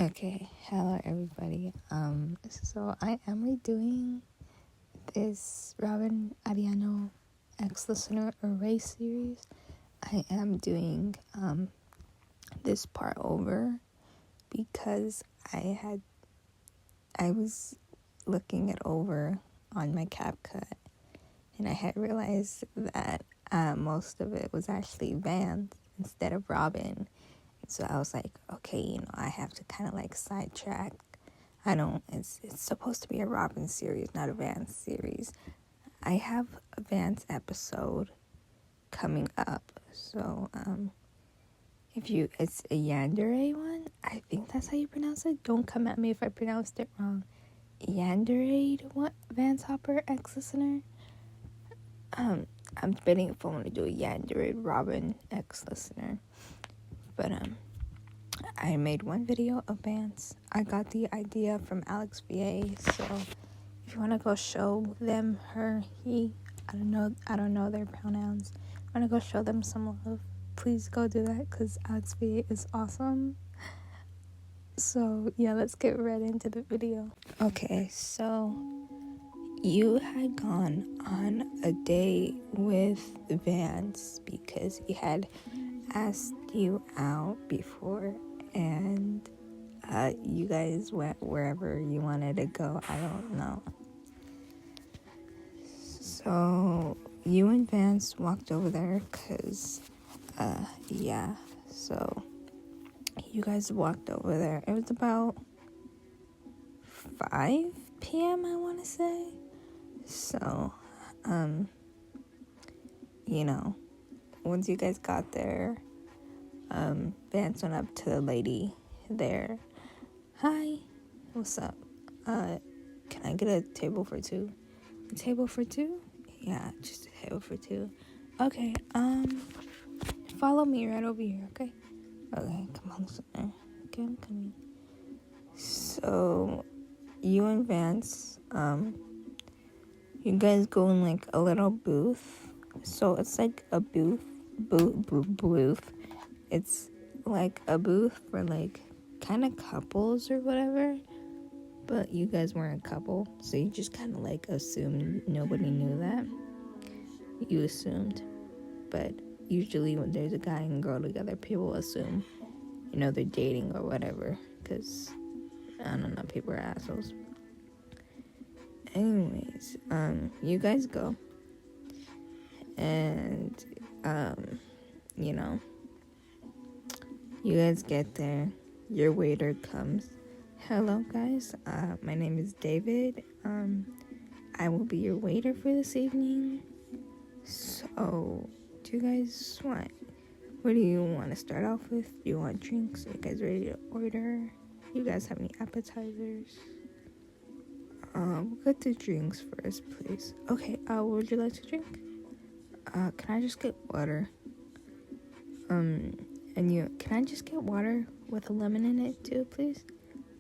Okay, hello everybody. So I am redoing this Robin Arellano ex-listener array series. I am doing this part over because I was looking it over on my CapCut and I had realized that most of it was actually Vance instead of Robin. So I was like, okay, I have to kind of like sidetrack. It's supposed to be a Robin series, not a Vance series. I have a Vance episode coming up. So, it's a Yandere one. I think that's how you pronounce it. Don't come at me if I pronounced it wrong. Yandere, what? Vance Hopper, ex-listener. I'm debating if I want to do a Yandere Robin ex-listener. But, I made one video of Vance. I got the idea from Alex VA, so if you want to go show them, her, he, I don't know their pronouns. Want to go show them some love, please go do that, because Alex VA is awesome. So yeah, let's get right into the video. Okay, so you had gone on a date with Vance because he had asked you out before, and you guys went wherever you wanted to go. I don't know. So you and Vance walked over there because, so you guys walked over there. It was about 5 p.m., I want to say. So, once you guys got there, Vance went up to the lady there. Hi, what's up? Can I get a table for two? A table for two? Yeah, just a table for two. Okay, follow me right over here, okay? Okay, come on, listener. Okay, I'm coming. So, you and Vance, you guys go in like a little booth. So it's like a booth. It's like a booth for like kind of couples or whatever. But you guys weren't a couple, so you just kind of like assumed nobody knew that. You assumed. But usually when there's a guy and girl together, people assume, they're dating or whatever. Because, I don't know, people are assholes. Anyways, you guys go. And, you guys get there. Your waiter comes. Hello, guys. My name is David. I will be your waiter for this evening. So, do you guys what do you want to start off with? Do you want drinks? Are you guys ready to order? You guys have any appetizers? We'll get the drinks first, please. Okay, what would you like to drink? Can I just get water? Can I just get water with a lemon in it too, please?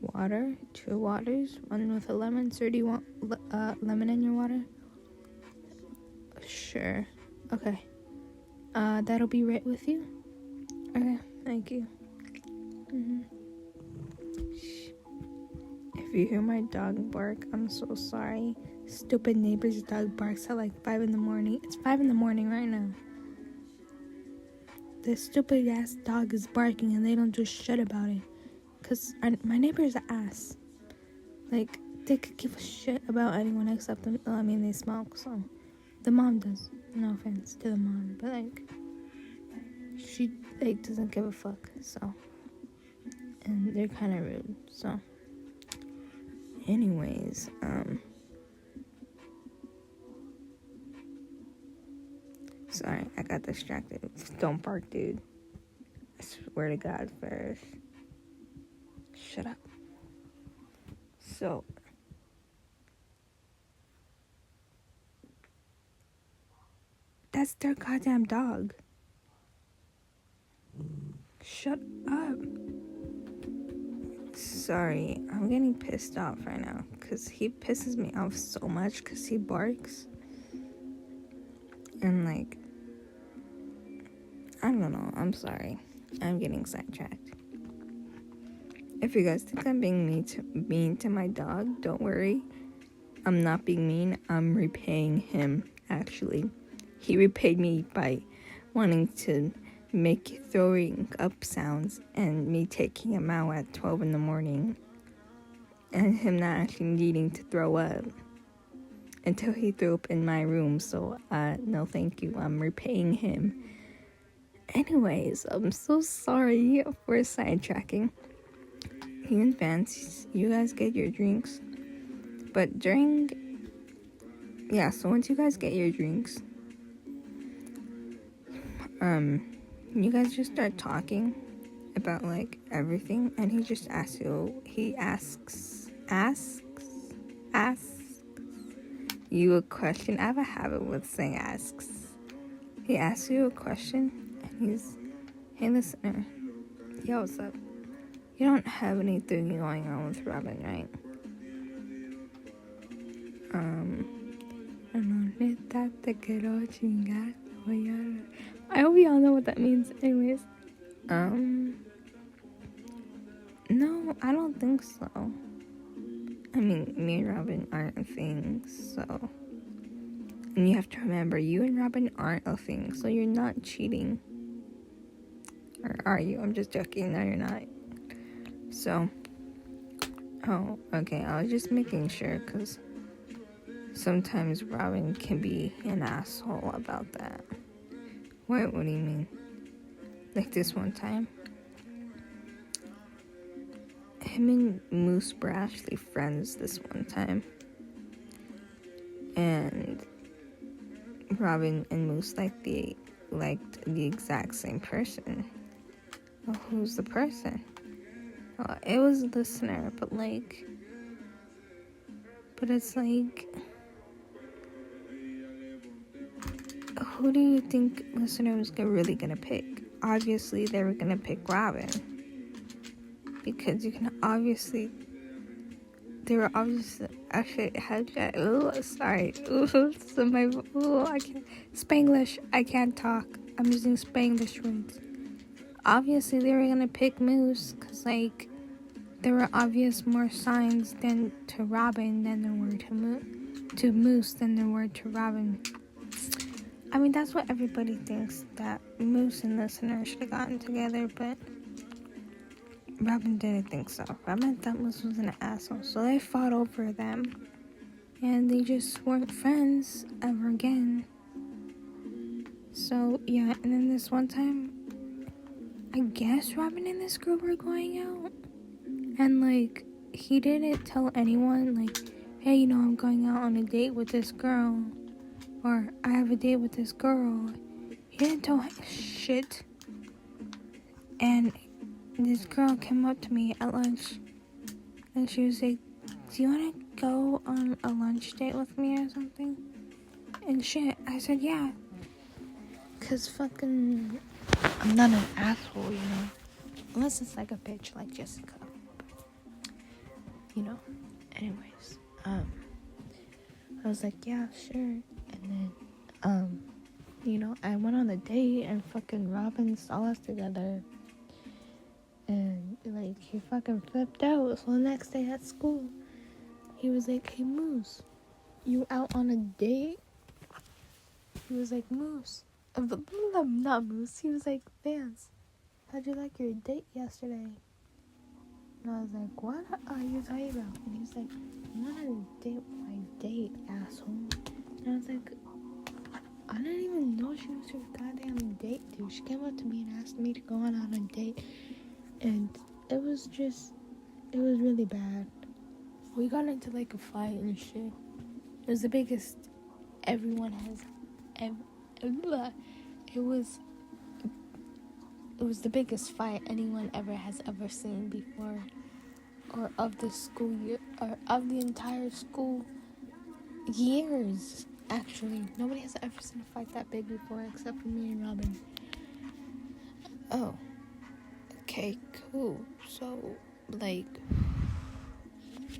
Water, 2 waters, 1 with a lemon. Sir, do you want lemon in your water? Sure. Okay. That'll be right with you? Okay, thank you. If you hear my dog bark, I'm so sorry. Stupid neighbor's dog barks at like 5 in the morning. It's 5 in the morning right now. This stupid ass dog is barking and they don't do shit about it. Cause my neighbor's an ass. Like, they could give a shit about anyone except them. Well, I mean, they smoke, so. The mom does. No offense to the mom, but like, she like doesn't give a fuck, so. And they're kind of rude, so. Anyways, sorry, I got distracted. Don't bark, dude. I swear to God, first. Shut up. So, that's their goddamn dog. Shut up. Sorry, I'm getting pissed off right now because he pisses me off so much because he barks. And like, I don't know, I'm sorry. I'm getting sidetracked. If you guys think I'm being mean to my dog, don't worry. I'm not being mean. I'm repaying him, actually. He repaid me by wanting to make throwing up sounds and me taking him out at 12 in the morning and him not actually needing to throw up until he threw up in my room. So, no thank you. I'm repaying him. Anyways, I'm so sorry for sidetracking. You and Vance, you guys get your drinks. But so once you guys get your drinks, you guys just start talking about, like, everything, and he just asks you a question. I have a habit with saying asks. He asks you a question, and he's, hey, listener, yo, what's up? You don't have anything going on with Robin, right? I hope y'all know what that means. Anyways, no, I don't think so. I mean, me and Robin aren't a thing, so. And you have to remember, you and Robin aren't a thing, so you're not cheating. Or are you? I'm just joking. No, you're not. So, oh, okay, I was just making sure, because sometimes Robin can be an asshole about that. What do you mean? Like this one time, him and Moose were actually friends this one time. And Robin and Moose liked the exact same person. Well, who's the person? Well, it was Lisiner, but it's like, who do you think Listener was really gonna pick? Obviously, they were gonna pick Robin. Because they were obviously, actually, I can't, Spanglish, I can't talk. I'm using Spanglish words. Obviously, they were gonna pick Moose, because, like, there were obvious more signs to Robin than there were to Moose than there were to Robin. I mean, that's what everybody thinks, that Moose and Listener should have gotten together, but Robin didn't think so. Robin thought Moose was an asshole, so they fought over them, and they just weren't friends ever again. So, yeah, and then this one time, I guess Robin and this girl were going out, and, like, he didn't tell anyone, like, hey, I'm going out on a date with this girl, or I have a date with this girl. He didn't tell shit. And this girl came up to me at lunch, and she was like, do you want to go on a lunch date with me or something? And shit, I said, yeah. Because fucking, I'm not an asshole, Unless it's like a bitch like Jessica. Anyways, I was like, yeah, sure. And then, I went on a date, and fucking Robin saw us together. And, like, he fucking flipped out. So the next day at school, he was like, hey, Moose, you out on a date? He was like, Moose. Not Moose. He was like, Vance, how'd you like your date yesterday? And I was like, what are you talking about? And he's like, I'm on a date with my date, asshole. And I was like, I didn't even know she was your goddamn date, dude. She came up to me and asked me to go on a date. And it was really bad. We got into, like, a fight and shit. It was the biggest everyone has it was the biggest fight anyone has ever seen before, or of the school year, or of the entire school years. Actually, nobody has ever seen a fight that big before except for me and Robin. Oh, okay, cool. So, like,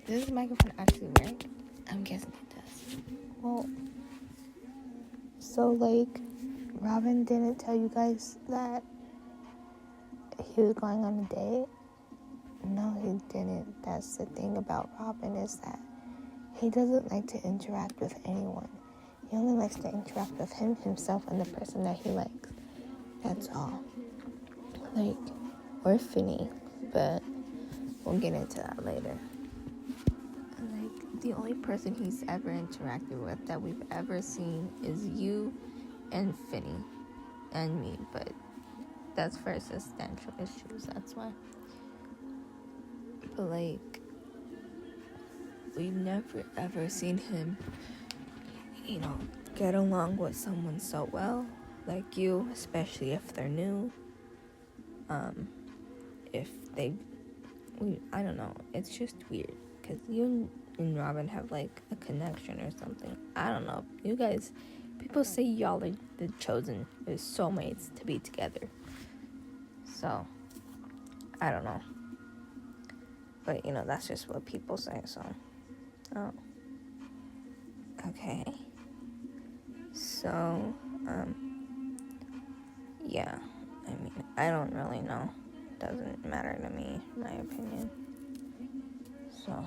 does the microphone actually work? I'm guessing it does. Well, so, like, Robin didn't tell you guys that he was going on a date? No, he Robin didn't. That's the thing about Robin, is that he doesn't like to interact with anyone. He only likes to interact with himself, and the person that he likes. That's all. Like, or Finny, but we'll get into that later. Like, the only person he's ever interacted with that we've ever seen is you and Finny and me, but that's for existential issues, that's why. But like, we've never ever seen him, get along with someone so well, like you, especially if they're new. I don't know, it's just weird, because you and Robin have like a connection or something. I don't know, you guys, people say y'all are the chosen, the soulmates to be together. So, I don't know. But, that's just what people say, so. Oh. Okay. So, yeah. I mean, I don't really know. Doesn't matter to me, my opinion. So,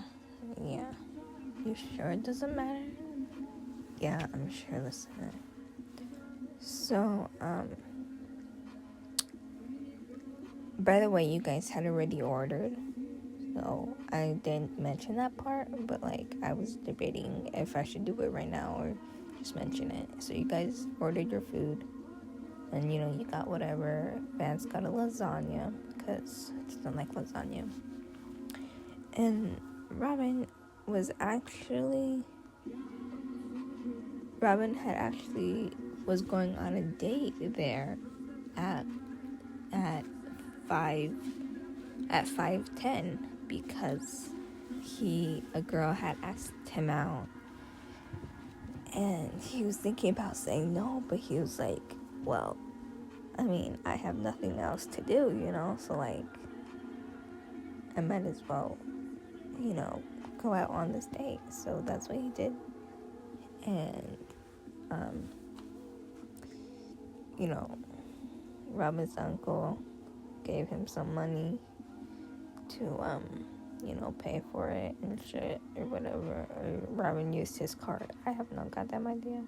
yeah. You sure it doesn't matter? Yeah, I'm sure, Lisiner. So, by the way, you guys had already ordered. So, I didn't mention that part, but, like, I was debating if I should do it right now or just mention it. So, you guys ordered your food, and, you got whatever. Vance got a lasagna, because he doesn't like lasagna. And Robin was going on a date there at 5:10 because a girl had asked him out, and he was thinking about saying no, but he was like, well, I mean, I have nothing else to do, so like, I might as well, go out on this date. So that's what he did. And Robin's uncle gave him some money to pay for it and shit or whatever. Or Robin used his card. I have no goddamn idea.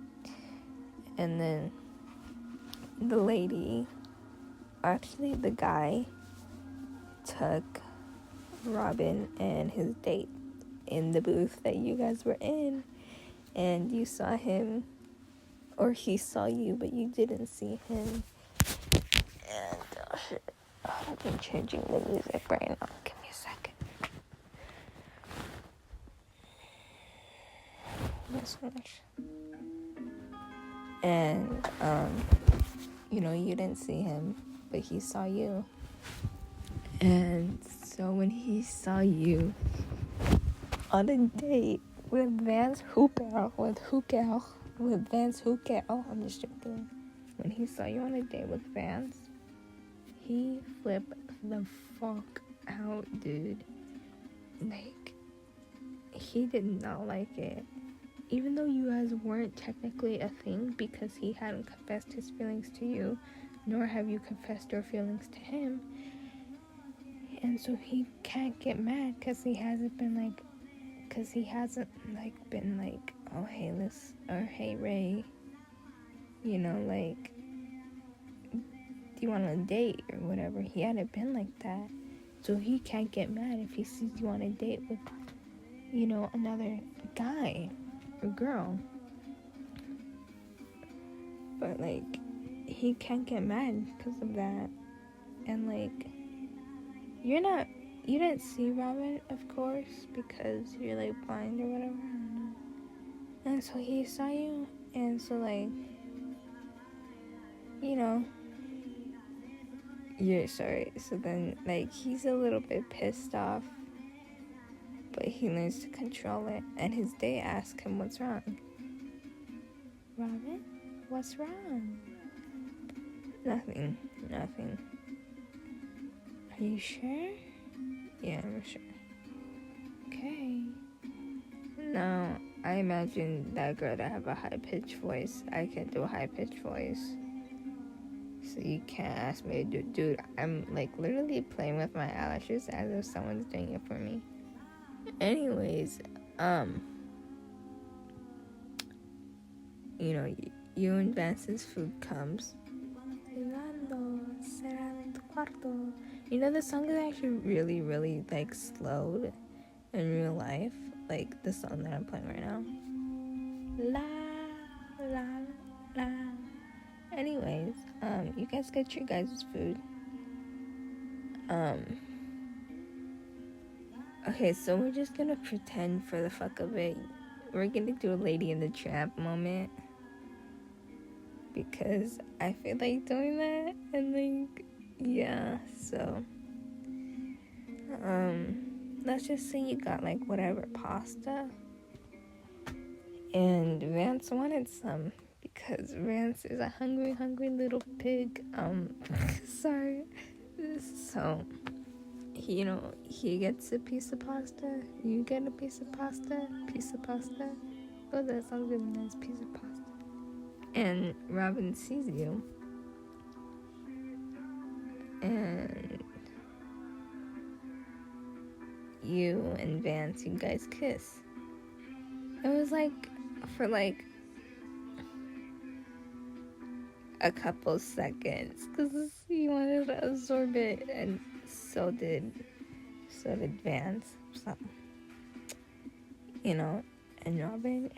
And then the guy took Robin and his date in the booth that you guys were in, and you saw him, or he saw you, but you didn't see him. And shit, I'm changing the music right now. Give me a second. This much. And you didn't see him, but he saw you. And so when he saw you on a date with Vance Hookel, I'm just joking. When he saw you on a date with Vance, he flipped the fuck out, dude. Like, he did not like it. Even though you guys weren't technically a thing, because he hadn't confessed his feelings to you, nor have you confessed your feelings to him. And so he can't get mad because he hasn't been like, oh, hey, Liz, or hey, Ray, like, do you want a date or whatever? He hadn't been like that. So he can't get mad if he sees you on a date with, another guy or girl. But, like, he can't get mad because of that. And, like, you didn't see Robin, of course, because you're, like, blind or whatever, I don't know. And so he saw you, and so, like, you're sorry. So then, like, he's a little bit pissed off, but he learns to control it. And his date asks him what's wrong. Robin, what's wrong? Nothing. Are you sure? Yeah, I'm sure. Okay. Now, I imagine that girl to have a high-pitched voice. I can't do a high-pitched voice. so you can't ask me to do. Dude, I'm like literally playing with my eyelashes as if someone's doing it for me. Anyways, you know, you and Vance's food comes. You know, the song is actually really, really like slowed in real life, like the song that I'm playing right now. La la la. Anyways, you guys get your guys' food. Okay, so we're just gonna pretend for the fuck of it. We're gonna do a Lady in the Tramp moment. Because I feel like doing that, and like, yeah, so, let's just say you got like whatever pasta, and Vance wanted some, because Vance is a hungry little pig, sorry, so, he gets a piece of pasta, you get a piece of pasta, oh, that sounds really nice, piece of pasta. And Robin sees you, and you and Vance, you guys kiss. It was like for like a couple seconds, because he wanted to absorb it, and so did Vance. So, and Robin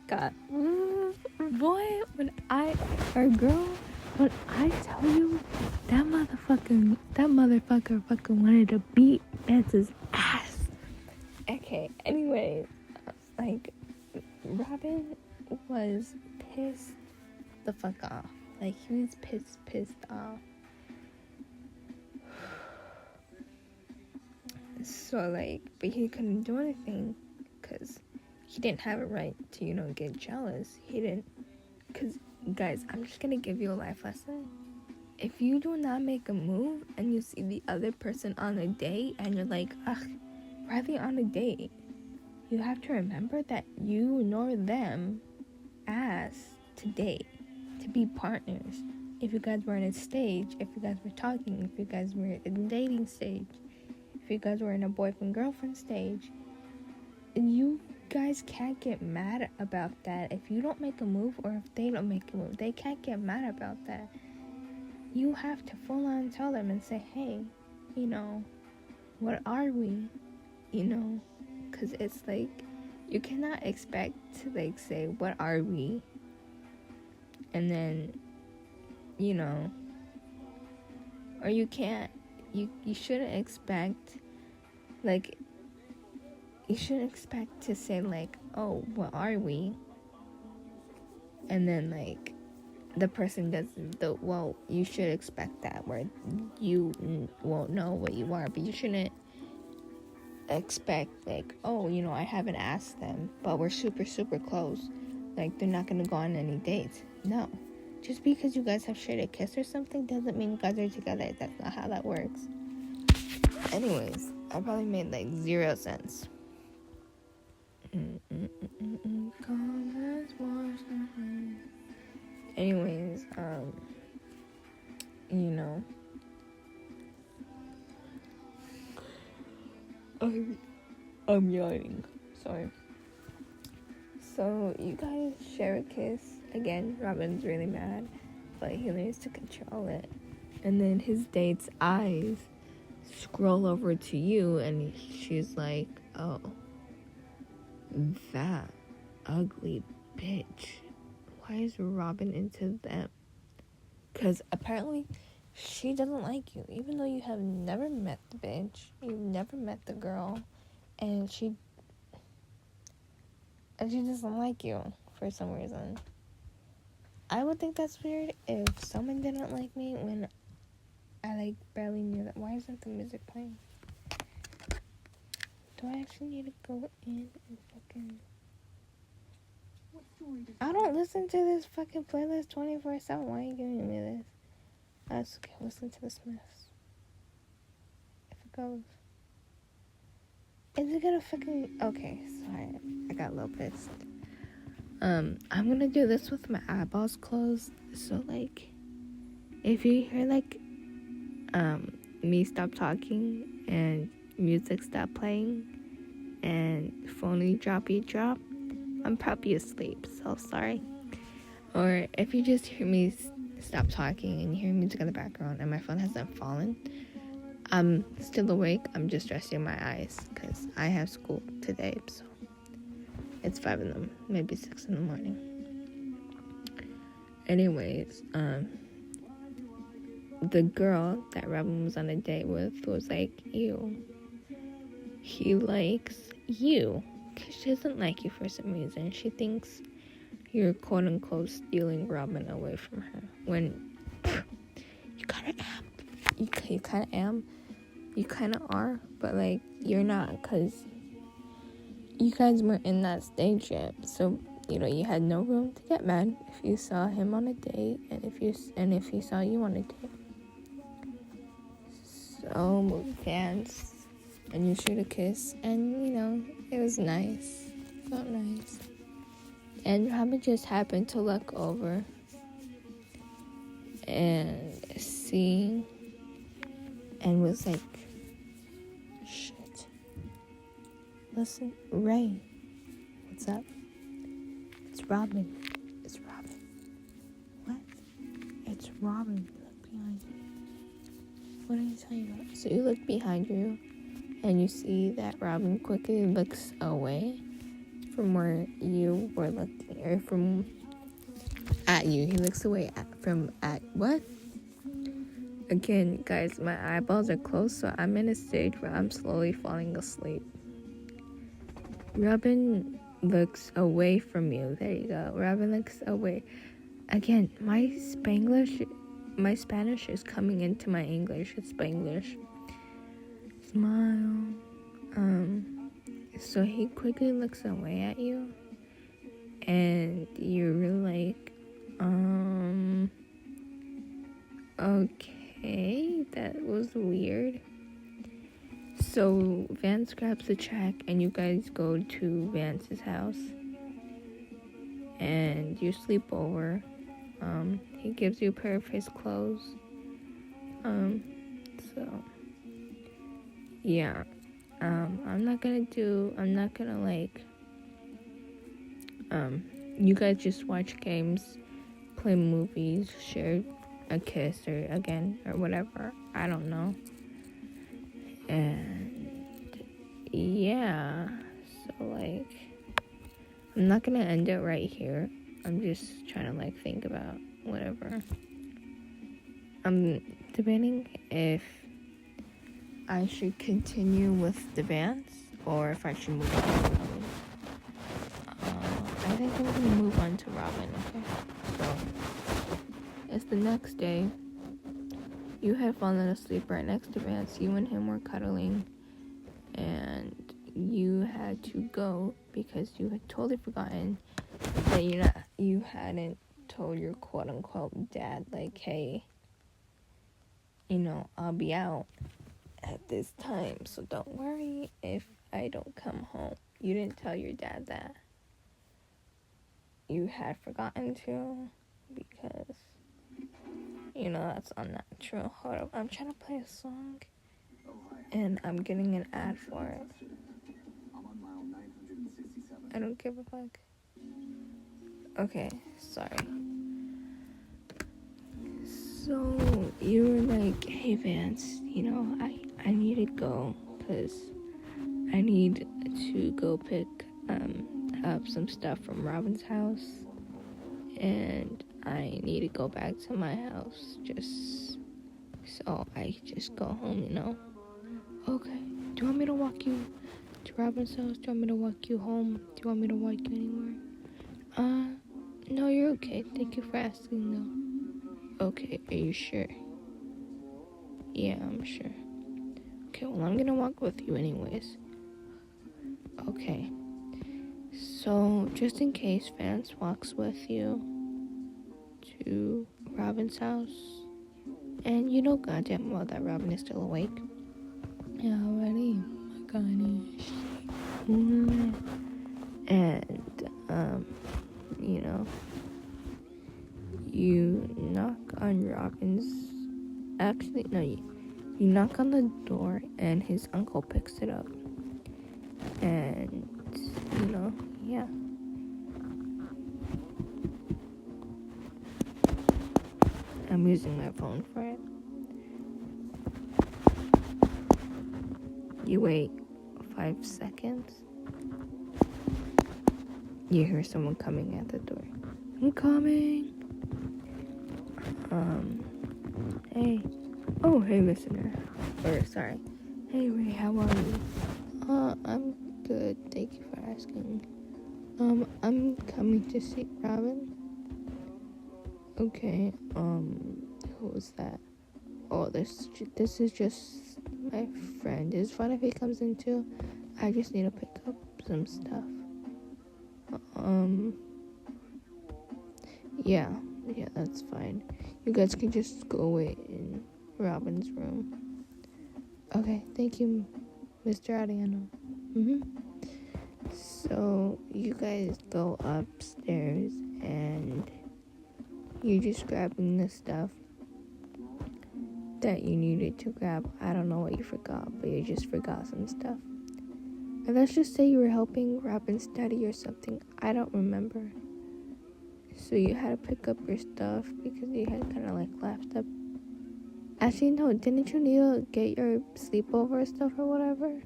got, boy, when I tell you, that motherfucker fucking wanted to beat Vance's ass. Okay, anyway, like, Robin was pissed the fuck off. Like, he was pissed off. So, like, but he couldn't do anything, because he didn't have a right to, get jealous. He didn't, because, guys, I'm just gonna give you a life lesson. If you do not make a move, and you see the other person on a date, and you're like, ugh, why are they on a date? You have to remember that you nor them asked to date, to be partners. If you guys were in a stage, if you guys were talking, if you guys were in a dating stage, if you guys were in a boyfriend-girlfriend stage, you guys can't get mad about that. If you don't make a move, or if they don't make a move, they can't get mad about that. You have to full on tell them and say, hey, what are we? Because it's like, you cannot expect to like say, what are we? And then, or you can't, you shouldn't expect, like, you shouldn't expect to say like, oh, what are we? And then like, the person doesn't, well, you should expect that, where you won't know what you are, but you shouldn't expect like, oh, I haven't asked them, but we're super close, like they're not gonna go on any dates. No, just because you guys have shared a kiss or something doesn't mean you guys are together. That's not how that works. Anyways, I probably made like 0 sense. Anyways, I'm yawning. Sorry. So you guys share a kiss. Again, Robin's really mad, but he needs to control it. And then his date's eyes scroll over to you, and she's like, oh, that ugly bitch. Why is Robin into them? Because apparently she doesn't like you, even though you have never met the bitch, you've never met the girl, and she doesn't like you for some reason. I would think that's weird if someone didn't like me when I like barely knew that. Why isn't the music playing? Do I actually need to go in and fucking... I don't listen to this fucking playlist 24/7. Why are you giving me this? That's okay. Listen to the Smiths. If it goes. Is it gonna fucking... Okay, sorry. I got a little pissed. I'm gonna do this with my eyeballs closed. So, like, If you hear like me stop talking and music stop playing and phony droppy drop, I'm probably asleep, so sorry. Or if you just hear me stop talking and you hear music in the background and my phone hasn't fallen, I'm still awake. I'm just resting my eyes because I have school today, so it's 5 in the maybe 6 in the morning. Anyways, the girl that Robin was on a date with was like, ew, he likes you. Because she doesn't like you for some reason. She thinks you're quote-unquote stealing Robin away from her. When you kind of am. You kind of am. You kind of are. But, like, you're not. Because you guys weren't in that stage yet. So, you know, you had no room to get mad if you saw him on a date. And if he saw you on a date. So, Vance, and you shoot a kiss, and, you know, it was nice. Felt nice. And Robin just happened to look over and see, and was like, shit. Listen, Ray, what's up? It's Robin. It's Robin. What? It's Robin. Look behind you. What are you talking about? So you look behind you, and you see that Robin quickly looks away from where you were looking, or from at you. He looks away at what? Again, guys, my eyeballs are closed, so I'm in a stage where I'm slowly falling asleep. Robin looks away from you. There you go. Robin looks away. Again, my Spanish is coming into my English. It's Spanglish. Smile. So he quickly looks away at you, and you're like, okay, that was weird. So Vance grabs the check, and you guys go to Vance's house, and you sleep over. He gives you a pair of his clothes. So yeah. You guys just watch games, play movies, share a kiss, or whatever. I don't know. And yeah, so like, I'm not gonna end it right here. I'm just trying to like think about whatever. I'm debating if I should continue with the Vance or if I should move on to Robin. I think I'm gonna move on to Robin, okay? So, it's the next day. You had fallen asleep right next to Vance. You and him were cuddling, and you had to go because you had totally forgotten that you hadn't told your quote-unquote dad, like, hey, you know, I'll be out at this time, so don't worry if I don't come home. You didn't tell your dad that. You had forgotten to, because, you know, that's unnatural. Hold up, I'm trying to play a song, and I'm getting an ad for it. I don't give a fuck. Okay, sorry. So, you were like, hey Vance, you know, I need to go, because I need to go pick up some stuff from Robin's house, and I need to go back to my house, just so I just go home, you know. Okay, do you want me to walk you to Robin's house? Do you want me to walk you home? Do you want me to walk you anywhere? No, you're okay. Thank you for asking, though. Okay, are you sure? Yeah, I'm sure. Okay, well, I'm gonna walk with you anyways. Okay. So, just in case Vance walks with you to Robin's house, and you know goddamn well that Robin is still awake. Yeah, already. Oh my gosh. And, you know, you knock on Robin's actually, no, you knock on the door and his uncle picks it up. And, yeah. I'm using my phone for it. You wait 5 seconds. You hear someone coming at the door. I'm coming. Hey. Oh, hey, listener. Or, sorry. Hey, Ray, how are you? I'm good. Thank you for asking. I'm coming to see Robin. Okay, who was that? Oh, this is just my friend. It's fun if he comes in too. I just need to pick up some stuff. Yeah, that's fine. You guys can just go wait in Robin's room. Okay, thank you, Mr. Arellano. So, you guys go upstairs and you're just grabbing the stuff that you needed to grab. I don't know what you forgot, but you just forgot some stuff. And let's just say you were helping Robin study or something. I don't remember. So you had to pick up your stuff because you had kind of like left up. Actually, no, didn't you need to get your sleepover stuff or whatever?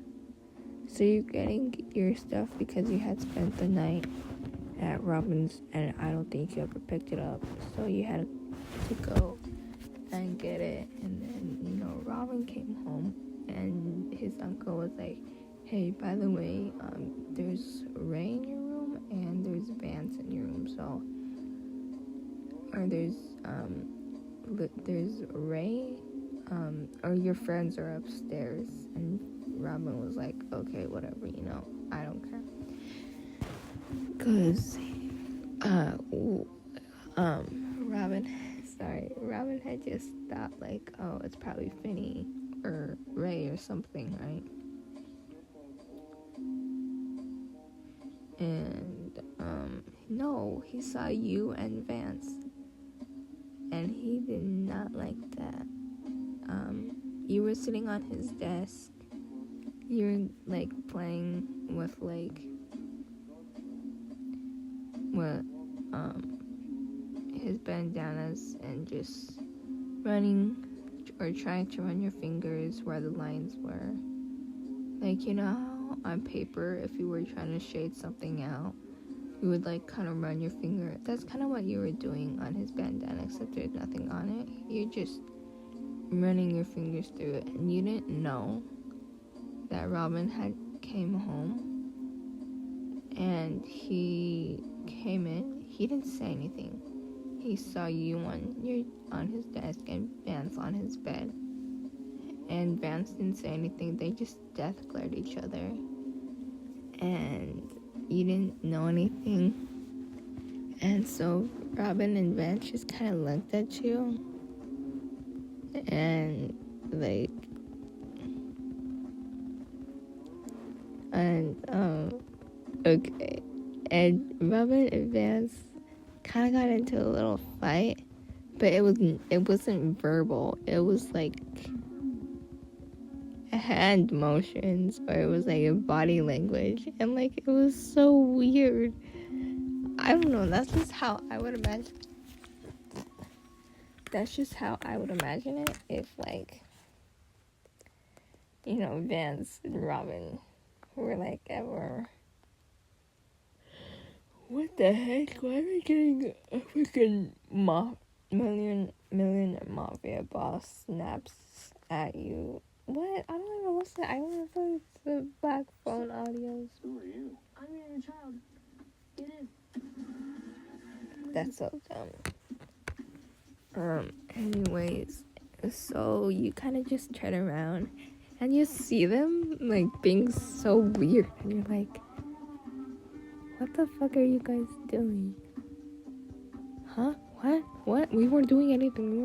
So you're getting your stuff because you had spent the night at Robin's and I don't think you ever picked it up. So you had to go and get it. And then, Robin came home and his uncle was like, hey, by the way, there's Ray in your room and there's Vance in your room. So, or there's Ray, or your friends are upstairs. And Robin was like, okay, whatever, I don't care. Cause, Robin had just thought like, oh, it's probably Finny or Ray or something, right? And, no, he saw you and Vance. And he did not like that. You were sitting on his desk. You were, like, playing with, his bandanas and just running or trying to run your fingers where the lines were. Like, how on paper, if you were trying to shade something out, you would, kind of run your finger. That's kind of what you were doing on his bandana, except there's nothing on it. You're just running your fingers through it, and you didn't know that Robin had came home, and he came in. He didn't say anything. He saw you on his desk and Vance on his bed. And Vance didn't say anything. They just death glared at each other. And you didn't know anything. And so Robin and Vance just kind of looked at you. And okay. And Robin and Vance kind of got into a little fight, but it wasn't verbal. It was like hand motions, or it was like a body language, and it was so weird. I don't know. That's just how I would imagine. That's just how I would imagine it if Vance and Robin were ever. What the heck? Why am I getting a freaking million mafia boss snaps at you? What? I don't even listen. I don't listen to the back phone audios. Who are you? I'm your inner child. Get in. That's so dumb. Anyways, so you kind of just turn around and you see them being so weird, and you're like, what the fuck are you guys doing? Huh? What? We weren't doing anything.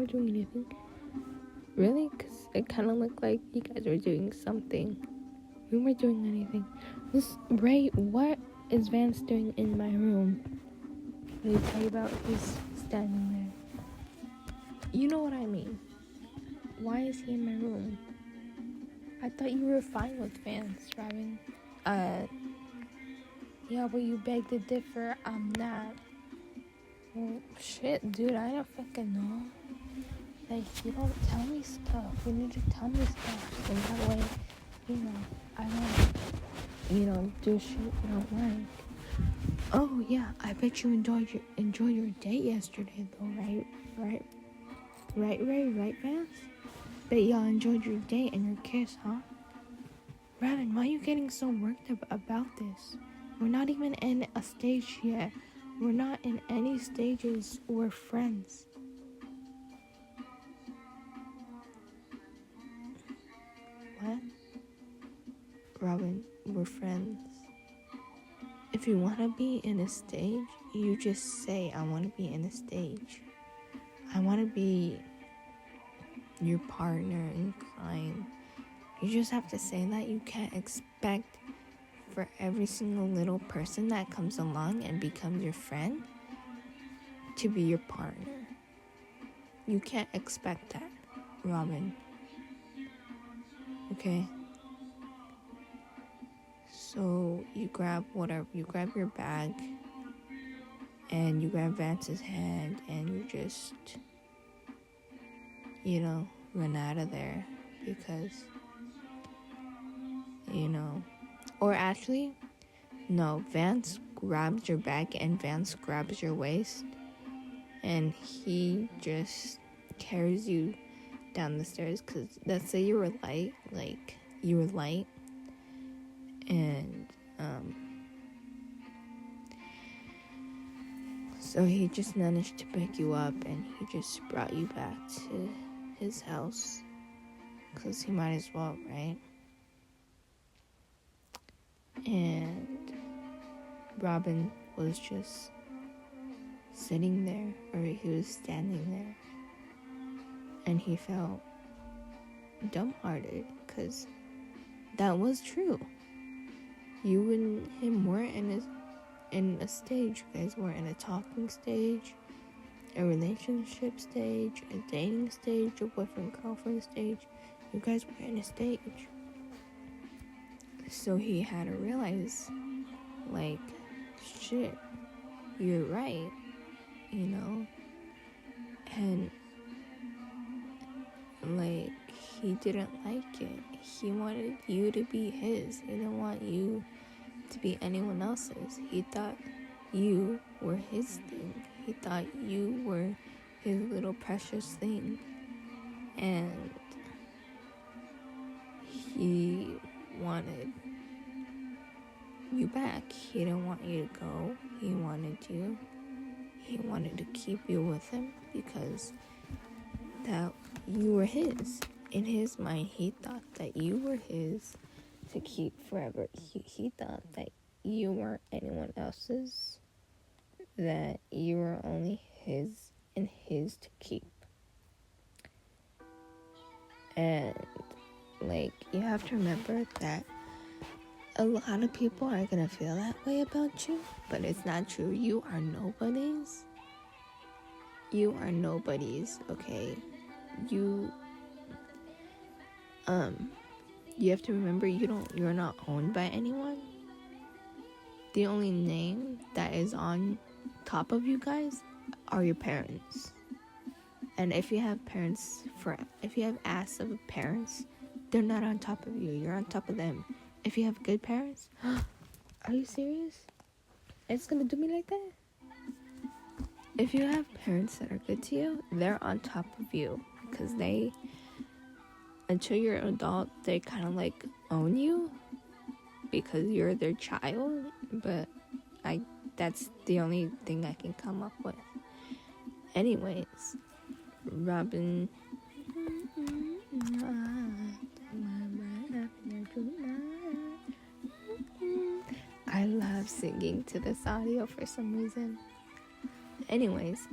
Really? Because it kind of looked like you guys were doing something. We weren't doing anything. Ray, what is Vance doing in my room? Let me tell you about who's standing there. You know what I mean. Why is he in my room? I thought you were fine with Vance, Robin. Yeah, but you beg to differ. I'm not. Well, shit, dude, I don't fucking know. Like, you don't tell me stuff. You need to tell me stuff. So that way, I don't, do shit you don't like. Oh, yeah, I bet you enjoyed your date yesterday, though, right? Right, Vance? Bet y'all enjoyed your date and your kiss, huh? Robin, why are you getting so worked up about this? We're not even in a stage yet. We're not in any stages. We're friends. What? Robin, we're friends. If you want to be in a stage, you just say, I want to be in a stage. I want to be your partner in crime. You just have to say that. You can't expect for every single little person that comes along and becomes your friend to be your partner. You can't expect that, Robin. Okay? So you grab your bag and you grab Vance's hand and you just, run out of there because, or actually, no, Vance grabs your bag and Vance grabs your waist and he just carries you down the stairs because let's say you were light and so he just managed to pick you up and he just brought you back to his house because he might as well, right? And Robin was just sitting there, or he was standing there, and he felt dumbhearted because that was true. You and him weren't in a stage. You guys weren't in a talking stage, a relationship stage, a dating stage, a boyfriend-girlfriend stage. You guys were in a stage. So he had to realize, like, shit, you're right, and, like, he didn't like it. He wanted you to be his. He didn't want you to be anyone else's. He thought you were his thing. He thought you were his little precious thing. And he wanted you back. He didn't want you to go. He wanted you. He wanted to keep you with him because that you were his. In his mind, he thought that you were his to keep forever. He thought that you weren't anyone else's, that you were only his and his to keep. And, like, you have to remember that a lot of people are gonna feel that way about you, but it's not true. You are nobodies. You are nobodies, okay? You have to remember you're not owned by anyone. The only name that is on top of you guys are your parents. And if you have ass of parents, they're not on top of you. You're on top of them. If you have good parents, are you serious? It's gonna do me like that? If you have parents that are good to you, they're on top of you because until you're an adult, they kind of like own you because you're their child. But that's the only thing I can come up with. Anyways, Robin. I love singing to this audio for some reason. Anyways,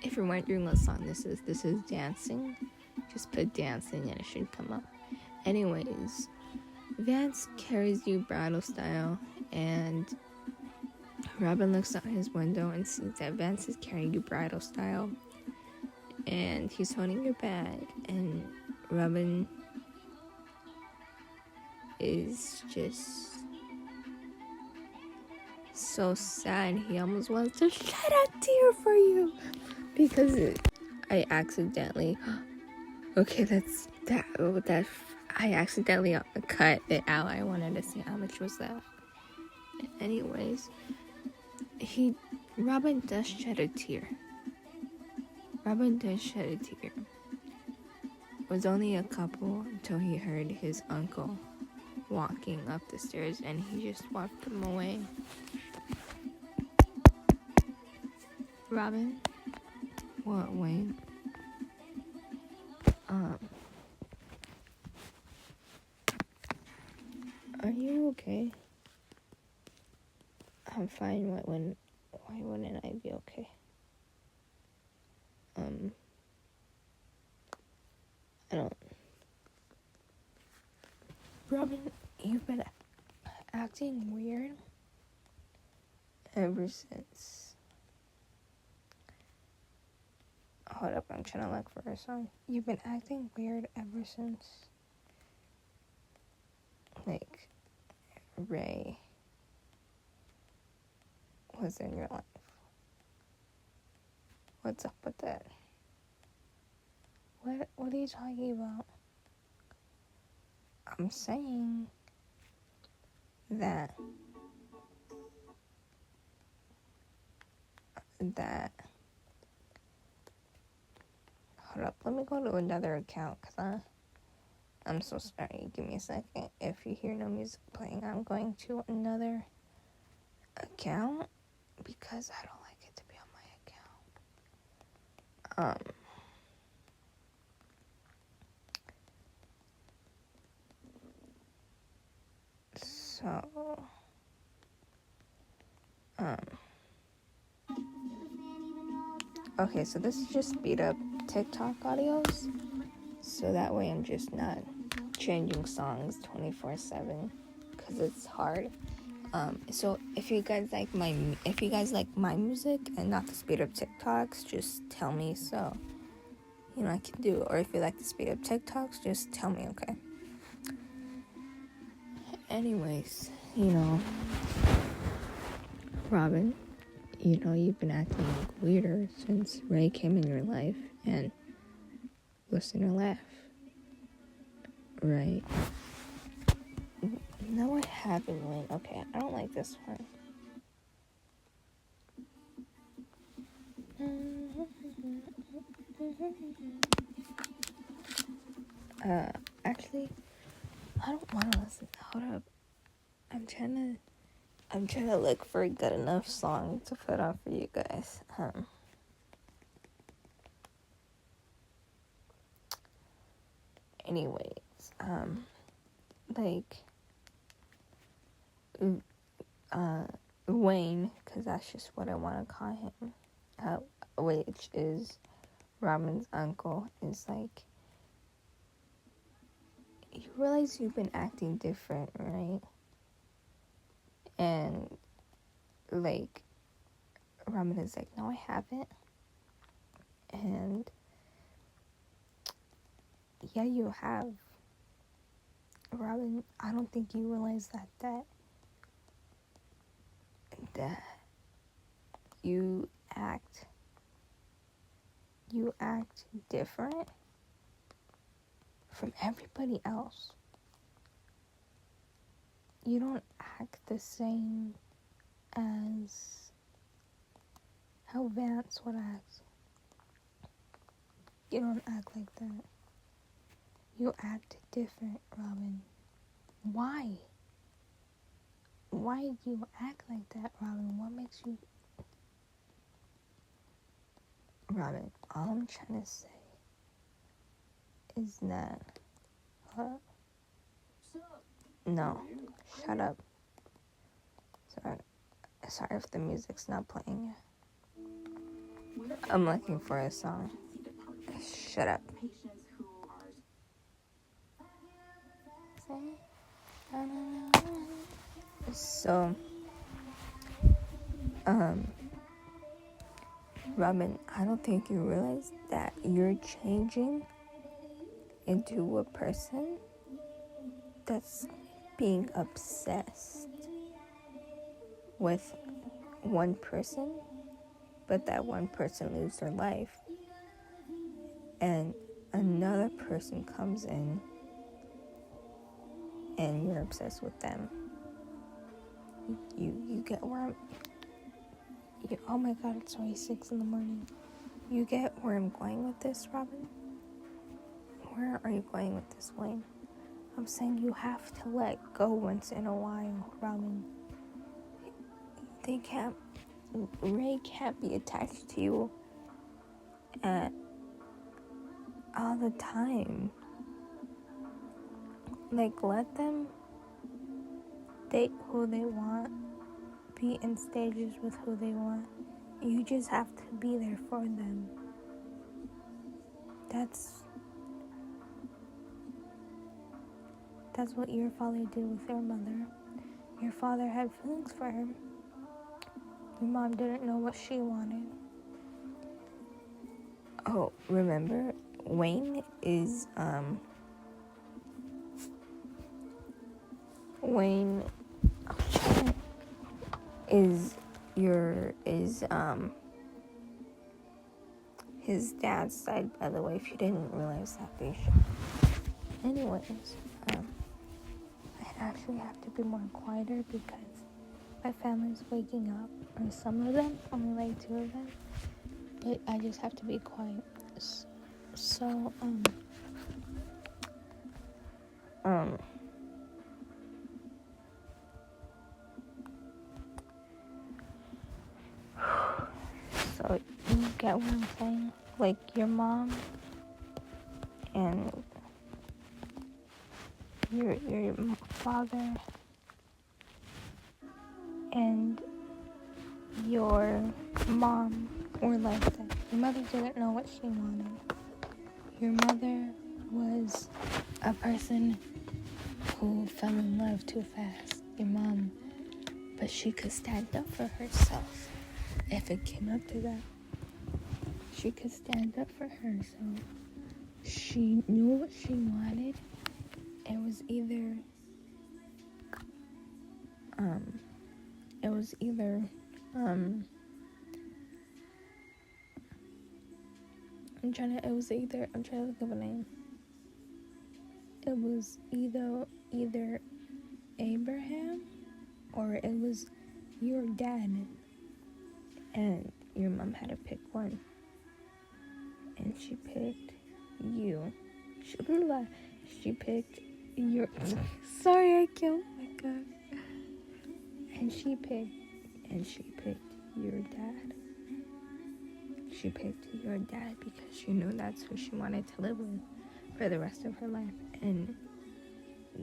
if you're wondering what song this is Dancing. Just put dancing and it should come up. Anyways, Vance carries you bridal style and Robin looks out his window and sees that Vance is carrying you bridal style and he's holding your bag, and Robin is just so sad. He almost wants to shed a tear for you because I accidentally I accidentally cut it out. I wanted to see how much was that. Anyways, Robin does shed a tear. It was only a couple until he heard his uncle walking up the stairs, and he just walked him away. Robin? What, Wayne? Are you okay? I'm fine. Why wouldn't I be okay? I don't. Robin, you've been acting weird ever since. Hold up, I'm trying to look for a song. You've been acting weird ever since, like, Ray was in your life. What's up with that? What are you talking about? I'm saying that hold up, let me go to another account, because I'm so sorry. Give me a second. If you hear no music playing, I'm going to another account because I don't like it to be on my account. Okay, so this is just speed up TikTok audios, so that way I'm just not changing songs 24/7 because it's hard. So if you guys like my music and not the speed up TikToks, just tell me so I can do it. Or if you like the speed up TikToks, just tell me, okay? Anyways, Robin, you've been acting weirder since Ray came in your life and Lisiner laugh, right? No, I haven't, Wayne. Okay, I don't like this one. Actually, I don't want to listen. Hold up. I'm trying to look for a good enough song to put on for you guys. Anyways, Wayne, because that's just what I want to call him, which is Robin's uncle, is like, you realize you've been acting different, right? And Robin is like, no, I haven't. And yeah, you have. Robin, I don't think you realize that you act different from everybody else. You don't act the same as how Vance would act. You don't act like that. You act different, Robin. Why? Why do you act like that, Robin? What makes you... Robin, all I'm trying to say is that... No, shut up. Sorry if the music's not playing. I'm looking for a song. Shut up. So, Robin, I don't think you realize that you're changing into a person that's being obsessed with one person, but that one person loses their life, and another person comes in and you're obsessed with them. You get where I'm... oh my god, it's already 6 in the morning. You get where I'm going with this, Robin? Where are you going with this, Wayne? I'm saying you have to let go once in a while, Robin. Ray can't be attached to you all the time. Like, let them date who they want, be in stages with who they want. You just have to be there for them. That's what your father did with your mother. Your father had feelings for her. Your mom didn't know what she wanted. Oh, remember, Wayne is his dad's side, by the way, if you didn't realize that, you should. Anyways, I actually have to be more quieter because my family's waking up, or some of them, only like 2 of them, but I just have to be quiet. So you get what I'm saying? Like, your mom and your father and your mom were like that. Your mother didn't know what she wanted. Your mother was a person who fell in love too fast. Your mom, but she could stand up for herself if it came up to that. She could stand up for herself. She knew what she wanted. It was either I'm trying to think of a name. It was either Abraham or it was your dad, and your mom had to pick one, and she picked you. She picked your... Sorry, I killed my god. And she picked your dad. She picked your dad because she knew that's who she wanted to live with for the rest of her life, and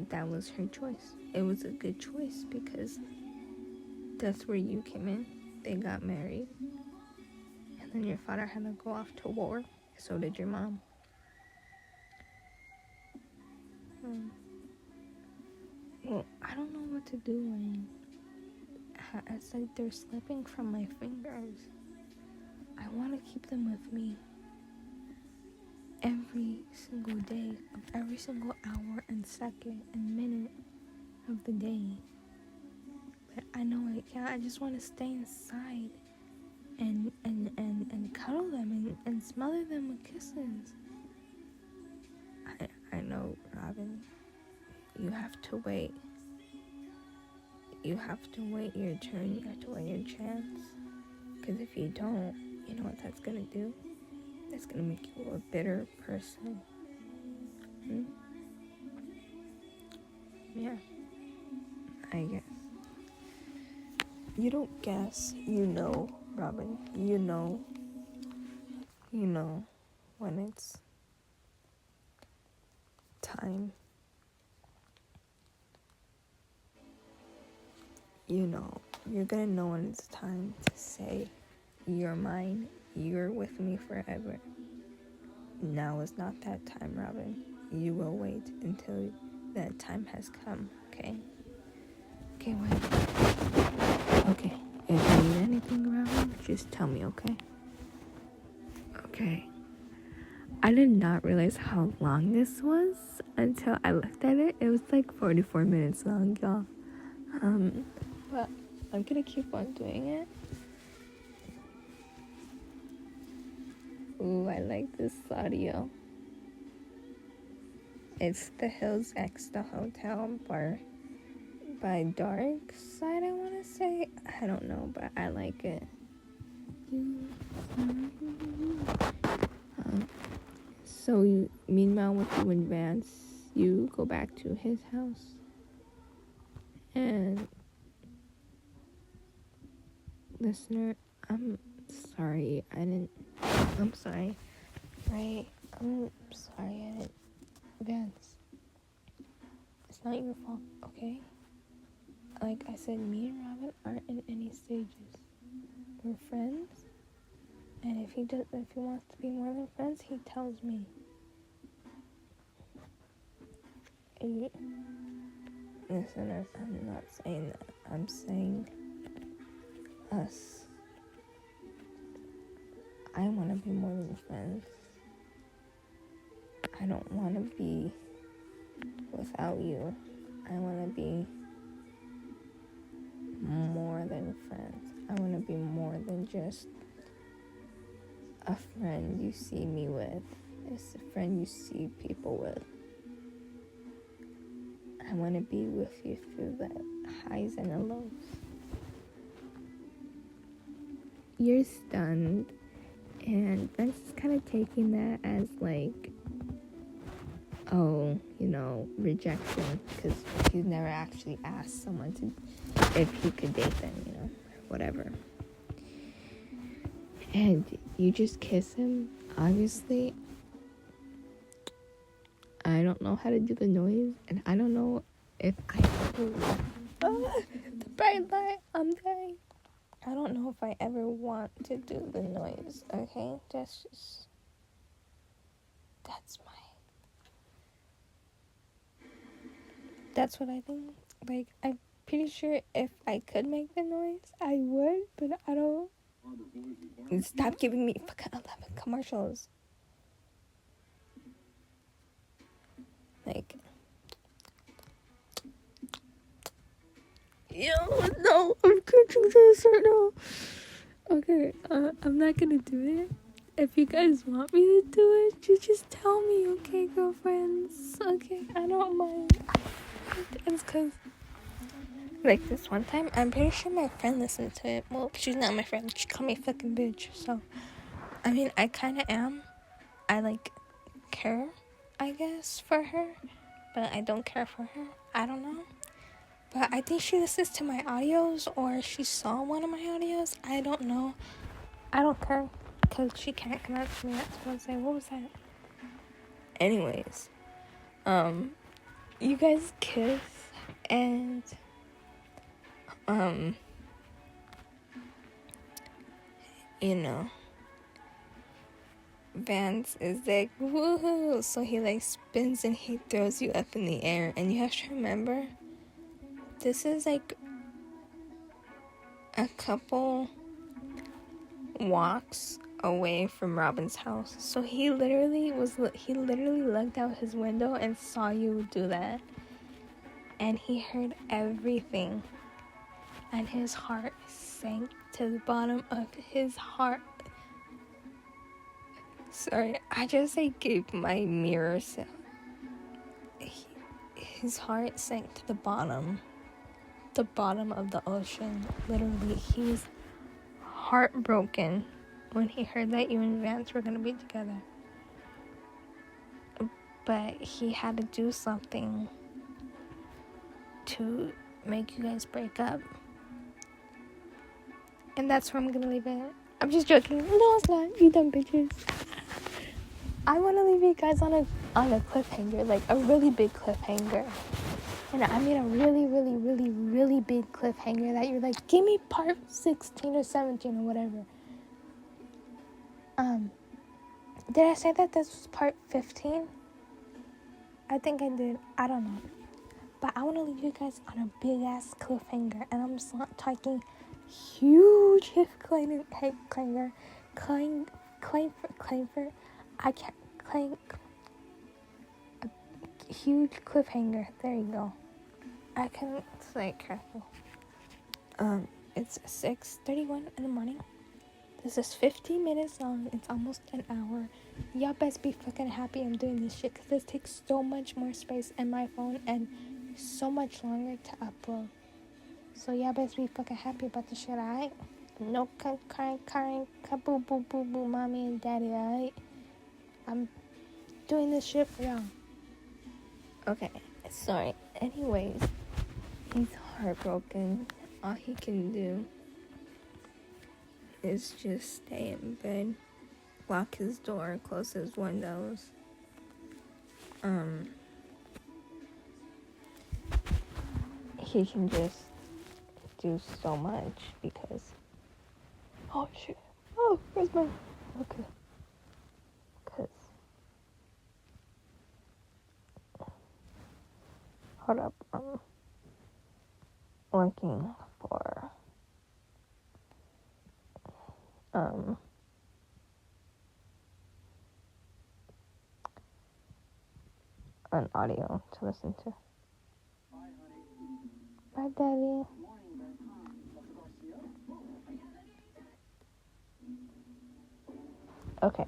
that was her choice. It was a good choice because that's where you came in. They got married, and then your father had to go off to war. So did your mom. Well, I don't know what to do, Wayne. It's like they're slipping from my fingers. I want to keep them with me every single day, of every single hour and second and minute of the day. But I know I can't. I just want to stay inside and cuddle them and smother them with kisses. I know, Robin. You have to wait. You have to wait your turn. You have to wait your chance. Because if you don't, you know what that's going to do? That's going to make you a bitter person. Yeah. I guess. You don't guess. You know, Robin. You know when it's time. You're gonna know when it's time to say, you're mine, you're with me forever. Now is not that time, Robin. You will wait until that time has come, okay? Okay, wait. Okay, if you need anything, Robin, just tell me, okay? Okay. I did not realize how long this was until I looked at it. It was like 44 minutes long, y'all. But I'm gonna keep on doing it. Ooh, I like this audio. It's The Hills X the Hotel bar by Dark Side, I want to say. I don't know, but I like it. So meanwhile with you and Vance, you go back to his house. And listener, I'm sorry. I'm sorry. Right? I'm sorry I didn't. Vance, it's not your fault, okay? Like I said, me and Robin aren't in any stages. We're friends. And if he wants to be more than friends, he tells me. Listeners, I'm not saying that. I'm saying us. I want to be more than friends. I don't want to be without you. I want to be more than friends. I want to be more than just a friend you see me with. It's a friend you see people with. I want to be with you through the highs and the lows. You're stunned, and Vance is kind of taking that as like, oh, rejection, because he's never actually asked someone if he could date them, whatever. And you just kiss him, obviously. I don't know how to do the noise, and I don't know if the bright light, I'm dying. I don't know if I ever want to do the noise, okay? That's what I think. Like, I'm pretty sure if I could make the noise, I would, but I don't. Stop giving me fucking 11 commercials. Like, no, I'm catching this right now. Okay, I'm not gonna do it. If you guys want me to do it, you just tell me, okay, girlfriends? Okay, I don't mind. It's because, like, this one time, I'm pretty sure my friend listened to it. Well, she's not my friend. She called me a fucking bitch, so. I mean, I kind of am. I, like, care, I guess, for her. But I don't care for her. I don't know. But I think she listens to my audios, or she saw one of my audios. I don't know. I don't care, because she can't connect to me. That's what I was saying. What was that? Anyways. You guys kiss, and, Vance is like, woohoo, so he, like, spins and he throws you up in the air, and you have to remember, this is, like, a couple walks away from Robin's house, so he literally looked out his window and saw you do that, and he heard everything, and his heart sank to the bottom of his heart. Sorry, I just, like, gave my mirror sound. His heart sank to the bottom of the ocean. Literally, he was heartbroken when he heard that you and Vance were gonna be together. But he had to do something to make you guys break up. And that's where I'm gonna leave it. I'm just joking. No, it's not. You dumb bitches. I want to leave you guys on a cliffhanger, like a really big cliffhanger. And I mean a really, really, really, really big cliffhanger that you're like, give me part 16 or 17 or whatever. Did I say that this was part 15? I think I did. I don't know. But I want to leave you guys on a big ass cliffhanger. And I'm just not talking huge cliffhanger. claim for, I can't claim a huge cliffhanger. There you go. I can say it careful. It's 6:31 in the morning. This is 15 minutes long. It's almost an hour. Y'all best be fucking happy I'm doing this shit, because this takes so much more space in my phone and so much longer to upload. So y'all best be fucking happy about this shit, alright? No crying, boo boo boo boo, mommy and daddy, alright? I'm doing this shit for y'all. Okay, sorry. Anyways, he's heartbroken. All he can do is just stay in bed, lock his door, close his windows. He can just do so much because, oh shit, oh, where's my, okay, because, hold up, looking for, an audio to listen to. Bye, Daddy. Okay.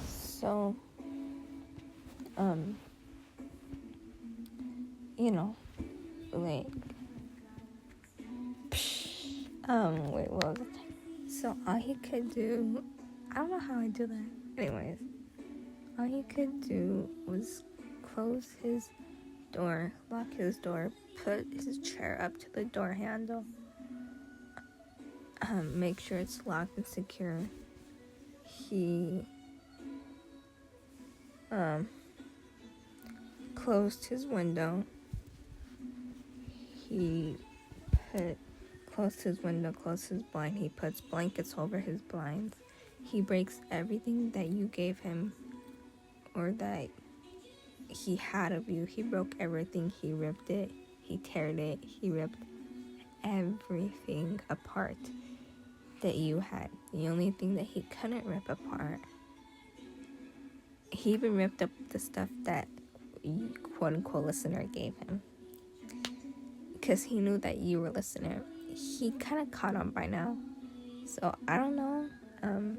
So, you know, like, wait, what was it? So all he could do, I don't know how I do that. Anyways, all he could do was close his door, lock his door, put his chair up to the door handle, make sure it's locked and secure. He closed his window. He closed his window, closed his blind. He puts blankets over his blinds. He breaks everything that you gave him or that he had of you. He broke everything. He ripped it. He teared it. He ripped everything apart that you had. The only thing that he couldn't rip apart, he even ripped up the stuff that you, quote unquote, listener gave him, because he knew that you were a listener. He kind of caught on by now, so I don't know.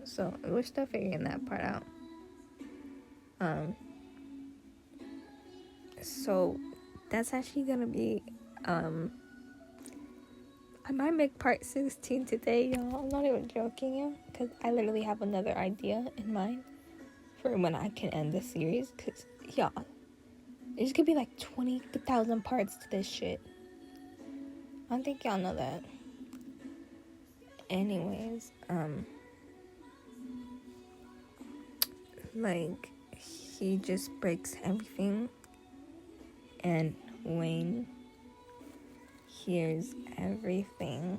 So we're still figuring that part out. So that's actually gonna be I might make part 16 today, y'all. I'm not even joking, y'all, because I literally have another idea in mind for when I can end the series, because, y'all, there's gonna be like 20,000 parts to this shit. I don't think y'all know that. Anyways, like, he just breaks everything, and Wayne hears everything,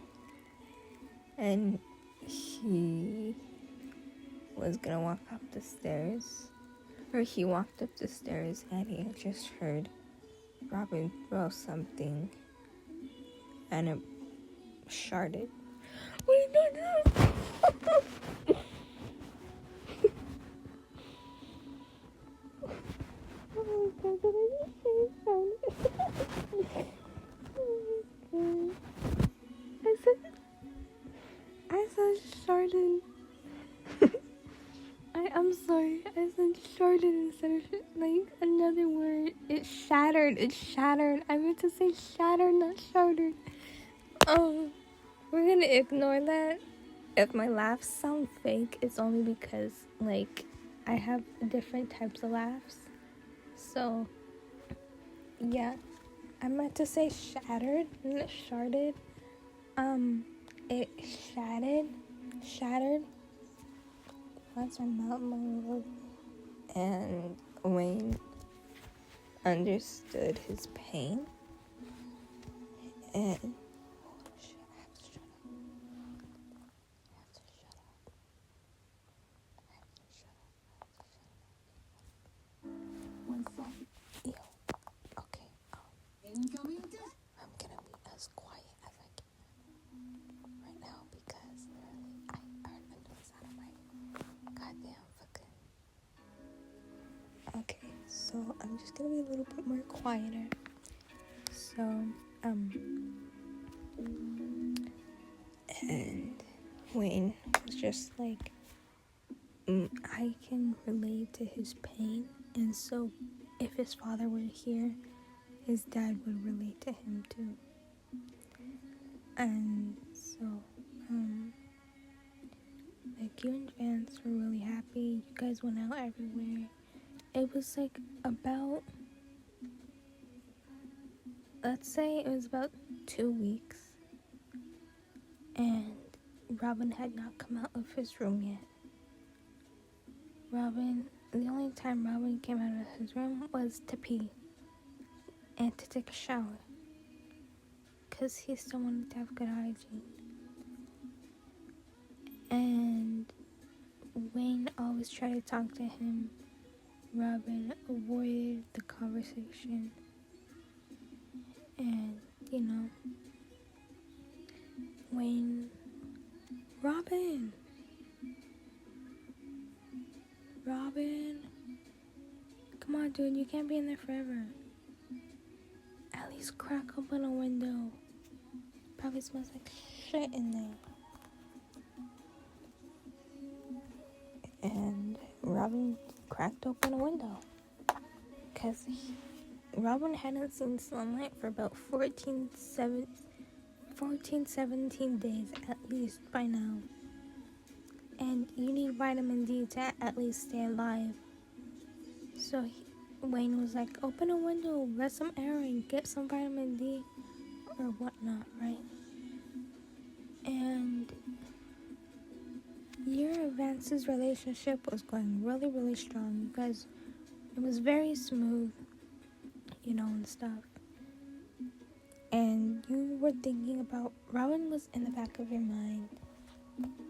and he was gonna walk up the stairs, or he walked up the stairs, and he just heard Robin throw something, and it sharded. Wait, no. Oh my god, did I just say it sharded? Oh my god. I said sharded. I'm sorry. I said sharded instead of like another word. It shattered. I meant to say shattered, not sharded. We're gonna ignore that. If my laughs sound fake, it's only because, like, I have different types of laughs. So, yeah. I meant to say shattered, not sharded. It shattered. That's my mouth. And Wayne understood his pain. And I'm gonna be as quiet as I can right now because literally I so I'm just gonna be a little bit more quieter. So, and Wayne was just like, I can relate to his pain, and so if his father were here, his dad would relate to him too. And so, like, you and Vance were really happy. You guys went out everywhere. It was like about, let's say it was about 2 weeks, and Robin had not come out of his room yet. The only time Robin came out of his room was to pee and to take a shower, because he still wanted to have good hygiene. And Wayne always tried to talk to him. Robin avoided the conversation. And, Wayne, Robin, come on, dude, you can't be in there forever. At least crack open a window. Probably smells like shit in there. And Robin cracked open a window, because Robin hadn't seen sunlight for about 17 days at least by now. And you need vitamin D to at least stay alive. So Wayne was like, open a window, let some air in, get some vitamin D or whatnot, right? And Vance's relationship was going really, really strong. You guys, it was very smooth, and stuff. And you were thinking about, Robin was in the back of your mind.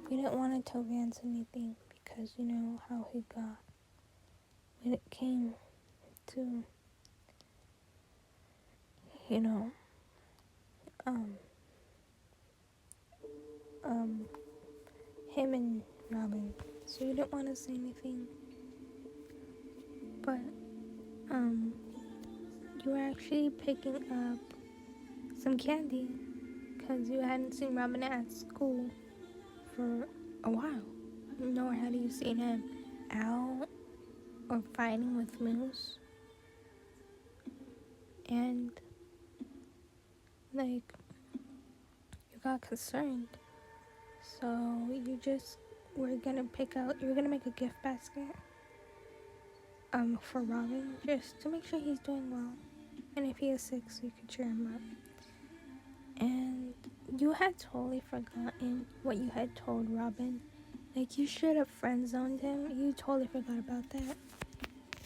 You didn't want to tell Vance anything because you know how he got when it came to, him and Robin. So you didn't want to say anything. But, you were actually picking up some candy because you hadn't seen Robin at school for a while. Nor had you seen him out or fighting with Moose. And, like, you got concerned. So you just were gonna make a gift basket for Robin, just to make sure he's doing well. And if he is sick, so you could cheer him up. And you had totally forgotten what you had told Robin. Like, you should have friend zoned him. You totally forgot about that.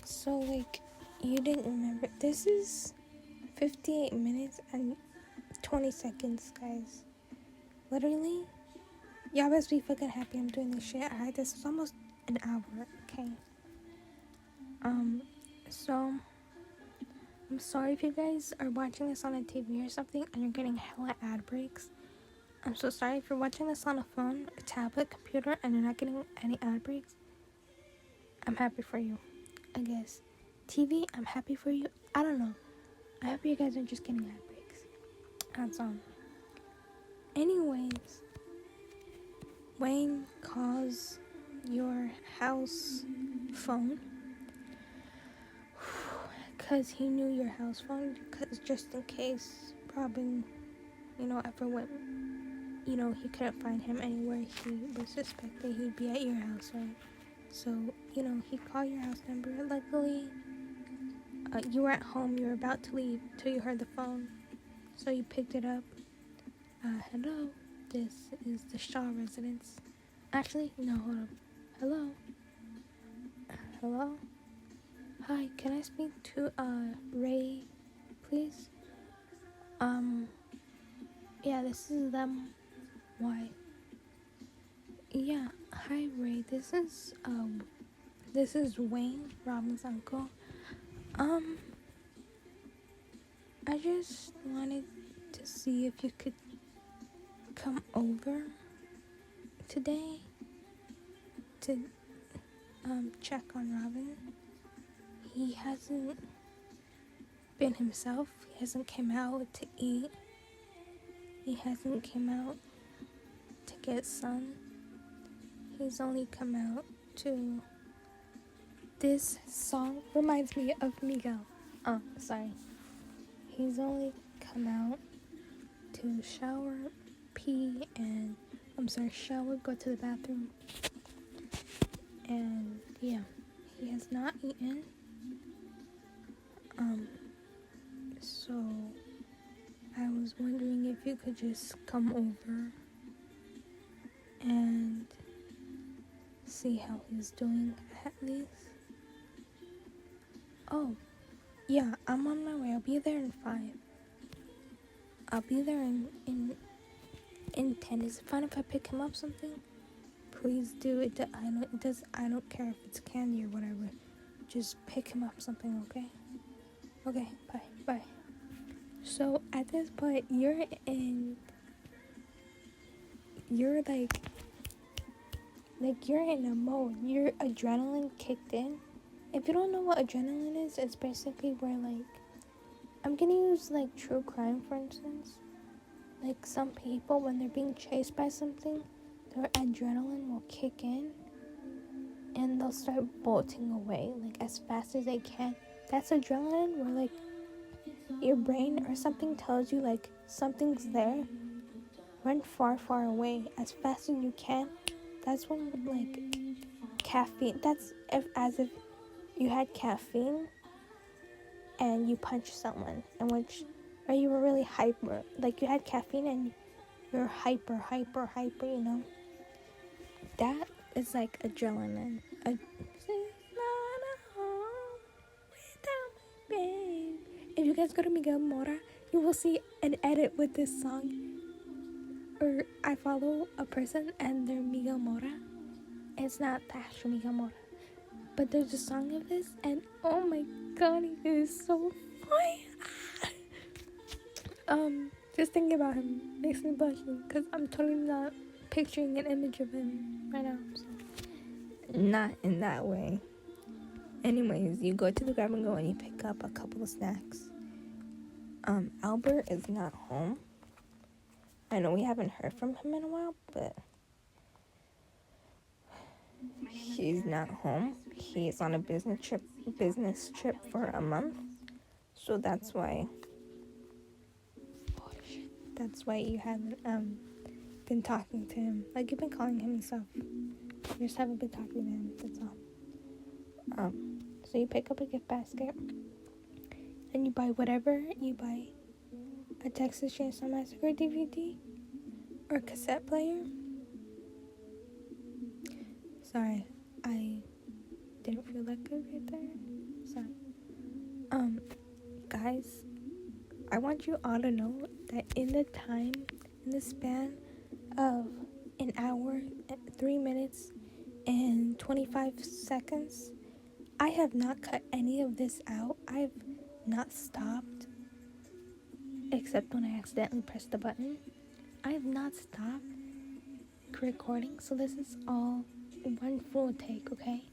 So, like, you didn't remember. This is 58 minutes and 20 seconds, guys. Literally. Y'all best be fucking happy I'm doing this shit. Alright, this is almost an hour, okay? So, I'm sorry if you guys are watching this on a TV or something and you're getting hella ad breaks. I'm so sorry if you're watching this on a phone, a tablet, computer, and you're not getting any ad breaks. I'm happy for you, I guess. TV, I'm happy for you. I don't know. I hope you guys are just getting ad breaks. That's all. Anyways, Wayne calls your house phone because he knew your house phone, because just in case Robin, ever went, he couldn't find him anywhere. He was suspected he'd be at your house, right? So, he called your house number. Luckily, you were at home. You were about to leave till you heard the phone. So you picked it up. Hello, this is the Shaw residence. Actually, no, hold on. Hello? Hello? Hi, can I speak to, Ray, please? Yeah, this is them. Why? Yeah, hi, Ray. This is Wayne, Robin's uncle. I just wanted to see if you could come over today to check on Robin. he hasn't been himself. He hasn't came out to eat. He hasn't came out to get sun. He's only come out to... This song reminds me of Miguel. Oh, sorry. He's only come out to shower, pee, and... shower, go to the bathroom. And, yeah. He has not eaten. So... I was wondering if you could just come over and see how he's doing at least. Oh, yeah, I'm on my way. I'll be there in 5. I'll be there in 10. Is it fine if I pick him up something? Please do it. I don't care if it's candy or whatever. Just pick him up something, okay? Okay, bye. So at this point, you're you're in a mode. Your adrenaline kicked in. If you don't know what adrenaline is, it's basically where, like, I'm gonna use, like, true crime, for instance. Like, some people, when they're being chased by something, their adrenaline will kick in, and they'll start bolting away, like, as fast as they can. That's adrenaline, where, like, your brain or something tells you, like, something's there. Run far, far away, as fast as you can. That's when, like, caffeine, as if you had caffeine and you punched someone, or you were really hyper, like you had caffeine and you're hyper, you know. That is like adrenaline. If you guys go to Miguel Mora, you will see an edit with this song. Or I follow a person and they're Miguel Mora. It's not the actual Miguel Mora, but there's a song of this, and oh my god, it is so funny. Just thinking about him makes me blush, because I'm totally not picturing an image of him right now. So. Not in that way. Anyways, you go to the grab and go and you pick up a couple of snacks. Albert is not home. I know we haven't heard from him in a while, but he's not home. He's on a business trip for a month. So that's why you haven't been talking to him. Like, you've been calling him and stuff. You just haven't been talking to him, that's all. So you pick up a gift basket and you buy whatever. You buy a Texas Chainsaw Massacre DVD or cassette player. Sorry, I didn't feel that good right there. Sorry. Guys, I want you all to know that in the span of an hour, 3 minutes, and 25 seconds, I have not cut any of this out. I have not stopped, except when I accidentally pressed the button. I have not stopped recording, so this is all one full take, okay?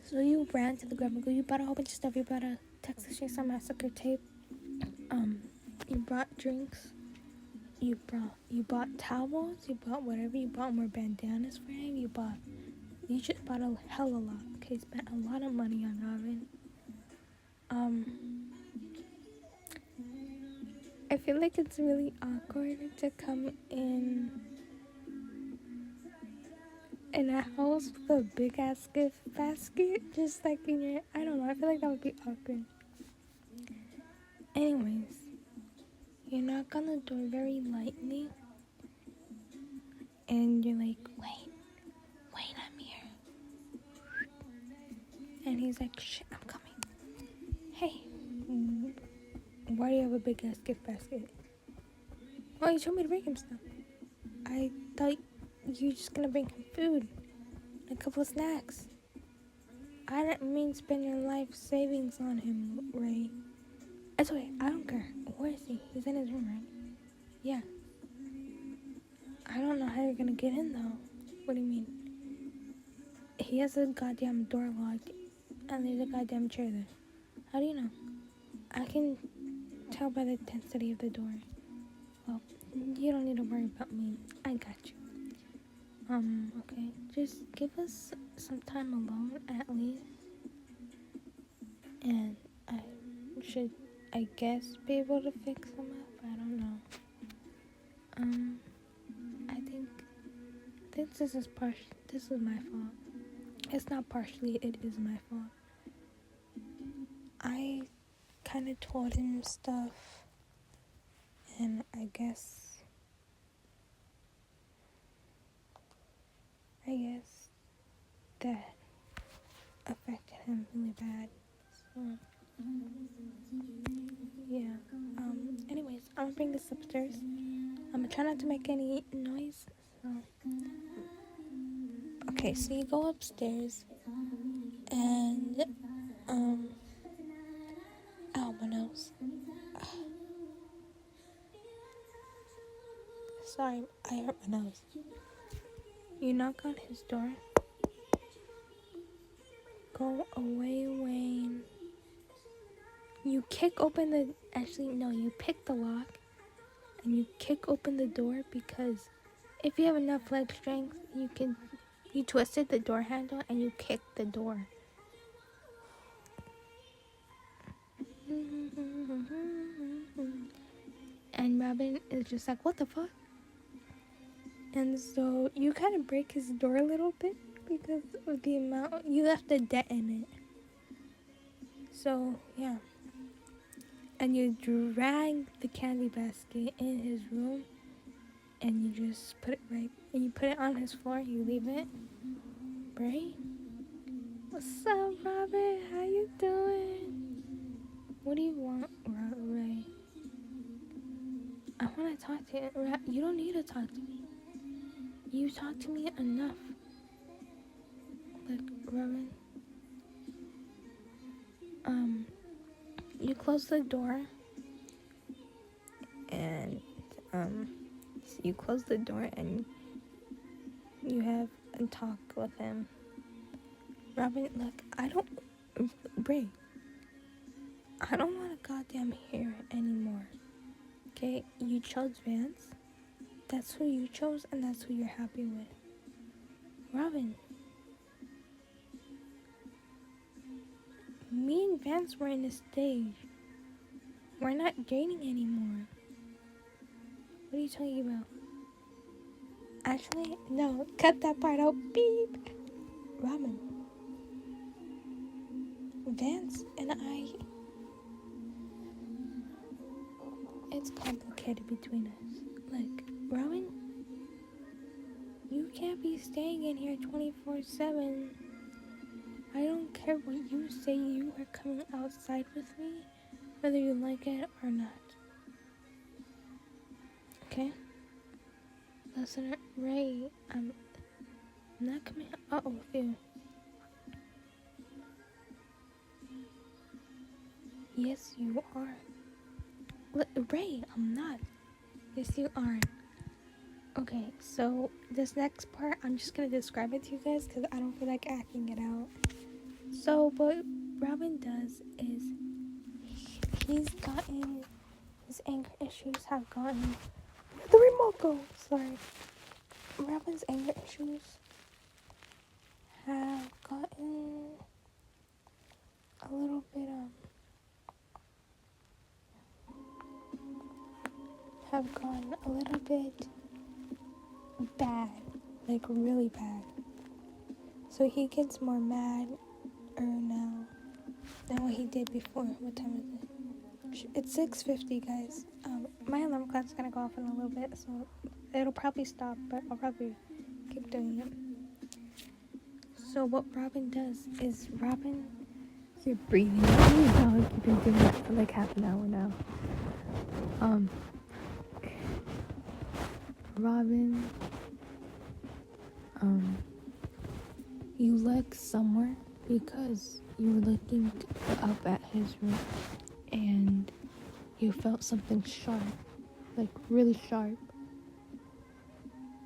So you ran to the grab and go, you bought a whole bunch of stuff. You bought a Texas Chainsaw Massacre tape. You brought drinks. You bought towels. You bought whatever. You bought more bandanas for him. You just bought a hell of a lot. Okay, spent a lot of money on Robin. I feel like it's really awkward to come in a house with a big ass gift basket, just like in your, I don't know, I feel like that would be awkward. Anyways, you knock on the door very lightly, and you're like, wait, I'm here. And he's like, shit, I'm coming. Hey, why do you have a big ass gift basket? Oh, you told me to bring him stuff. I thought you were just gonna bring him food and a couple of snacks. I didn't mean spend your life savings on him, Ray. It's okay, I don't care. Where is he? He's in his room, right? Yeah. I don't know how you're gonna get in, though. What do you mean? He has a goddamn door locked. and there's a goddamn chair there. How do you know? I can tell by the intensity of the door. Well, you don't need to worry about me. I got you. Okay. Just give us some time alone at least. And I should, I guess, be able to fix them up. I don't know. I think this is my fault. It's not partially, it is my fault. I kind of told him stuff, and I guess that affected him really bad. So, yeah. Anyways, I'm gonna bring this upstairs. I'm gonna try not to make any noise. So, okay, so you go upstairs, and ow, my nose. Sorry, I hurt my nose. You knock on his door. Go away, Wayne. You kick open the... Actually, no, you pick the lock. And you kick open the door because if you have enough leg strength, you twisted the door handle and you kick the door. And Robin is just like, what the fuck? And so you kind of break his door a little bit because of the amount, you left a dent in it. So, yeah. And you drag the candy basket in his room and you just put it right, and you put it on his floor, you leave it, right? What's up, Robin? How you doing? What do you want, Ray? I want to talk to you. You don't need to talk to me. You talk to me enough. Like, Robin. You close the door. And, so you close the door and you have a talk with him. Robin, look, Bray, I don't want to goddamn hear it anymore. Okay, you chose Vance. That's who you chose, and that's who you're happy with. Robin, me and Vance were in a stage. We're not dating anymore. What are you talking about? Actually, no, cut that part out. Beep. Robin, Vance and I, it's complicated between us. Like, Robin, you can't be staying in here 24/7. I don't care what you say, you are coming outside with me, whether you like it or not. Okay? Listen, Ray, I'm not coming out with you. Yes, you are. Ray, I'm not. Yes, you are. Okay, so this next part, I'm just gonna describe it to you guys because I don't feel like acting it out. So what Robin does is his anger issues have gotten... The remote go! Sorry. Robin's anger issues have gotten a little bit, have gone a little bit bad, like really bad. So he gets more mad now than what he did before. What time is it? It's 6:50, guys. My alarm clock's gonna go off in a little bit, so it'll probably stop, but I'll probably keep doing it. So what Robin does is you're breathing. You've been doing that for like half an hour now. Robin, you look somewhere because you were looking up at his room and you felt something sharp, like really sharp,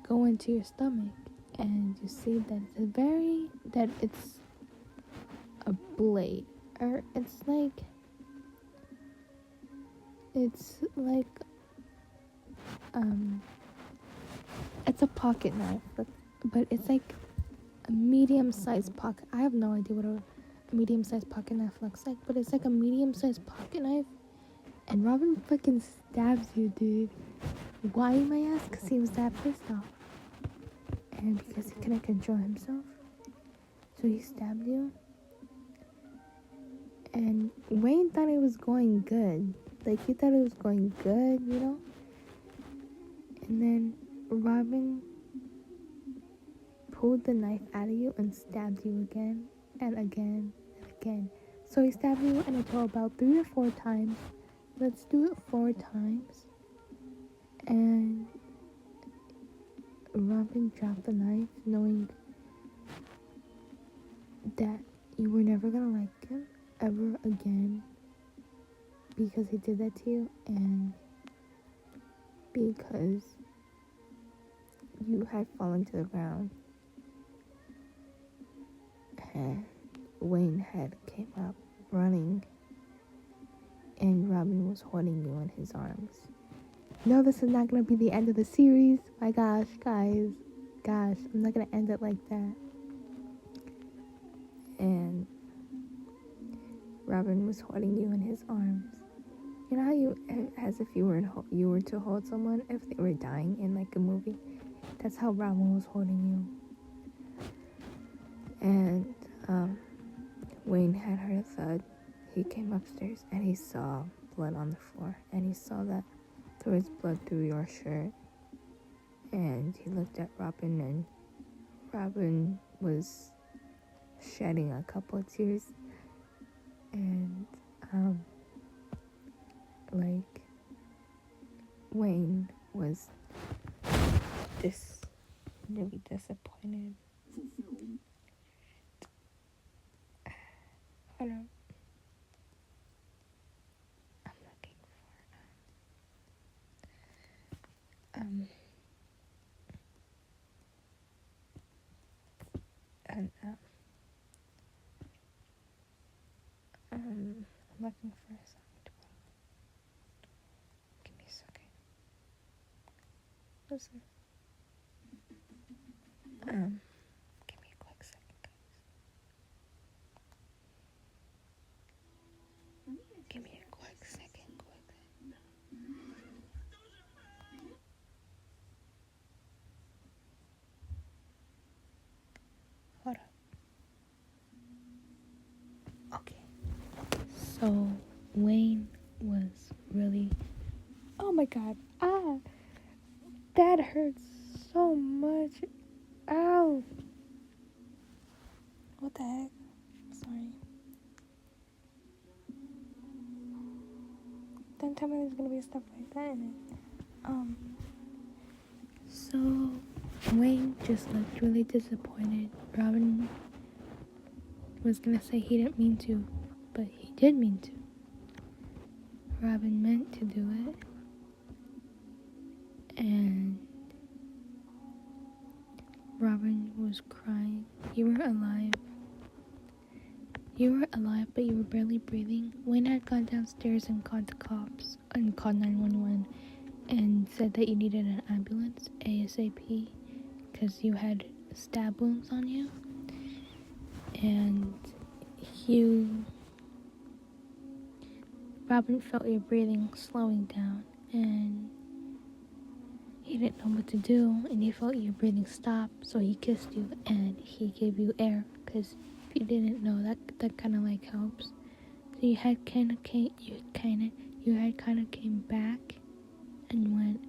go into your stomach, and you see that it's a blade, or it's like it's a pocket knife, but it's like a medium-sized pocket. I have no idea what a medium-sized pocket knife looks like, but it's like a medium-sized pocket knife, and Robin fucking stabs you, dude. Why, you may ask? Because he was that pissed off, and because he couldn't control himself, so he stabbed you. And Wayne thought it was going good. Like, he thought it was going good, you know? And then Robin pulled the knife out of you and stabbed you again and again and again. So he stabbed you in a total about 3 or 4 times. Let's do it 4 times. And Robin dropped the knife, knowing that you were never gonna like him ever again, because he did that to you, and because you had fallen to the ground, and Wayne had came up running, and Robin was holding you in his arms. No, this is not gonna be the end of the series. My gosh, guys, I'm not gonna end it like that. And Robin was holding you in his arms. You know how you, as if you were to hold someone if they were dying in like a movie? That's how Robin was holding you. And Wayne had heard a thud. He came upstairs and he saw blood on the floor, and he saw that there was blood through your shirt. And he looked at Robin, and Robin was shedding a couple of tears. And like, Wayne was really disappointed. Hold on. I'm looking for I'm looking for a song to put on. Give me a second. Listen. Give me a quick second, guys. Give me a quick second. Hold up. Okay. So Wayne was really, oh my god, that hurts so much. Ow. What the heck? Sorry. Don't tell me there's gonna be stuff like that in it. So Wayne just looked really disappointed. Robin was gonna say he didn't mean to, but he did mean to. Robin meant to do it. And Robin was crying. You were alive. But you were barely breathing. Wayne had gone downstairs and called the cops and called 911 and said that you needed an ambulance ASAP because you had stab wounds on you. And Robin felt your breathing slowing down, and he didn't know what to do, and he felt your breathing stop, so he kissed you and he gave you air, because if you didn't know, that kind of like helps. So you had kind of came back and went,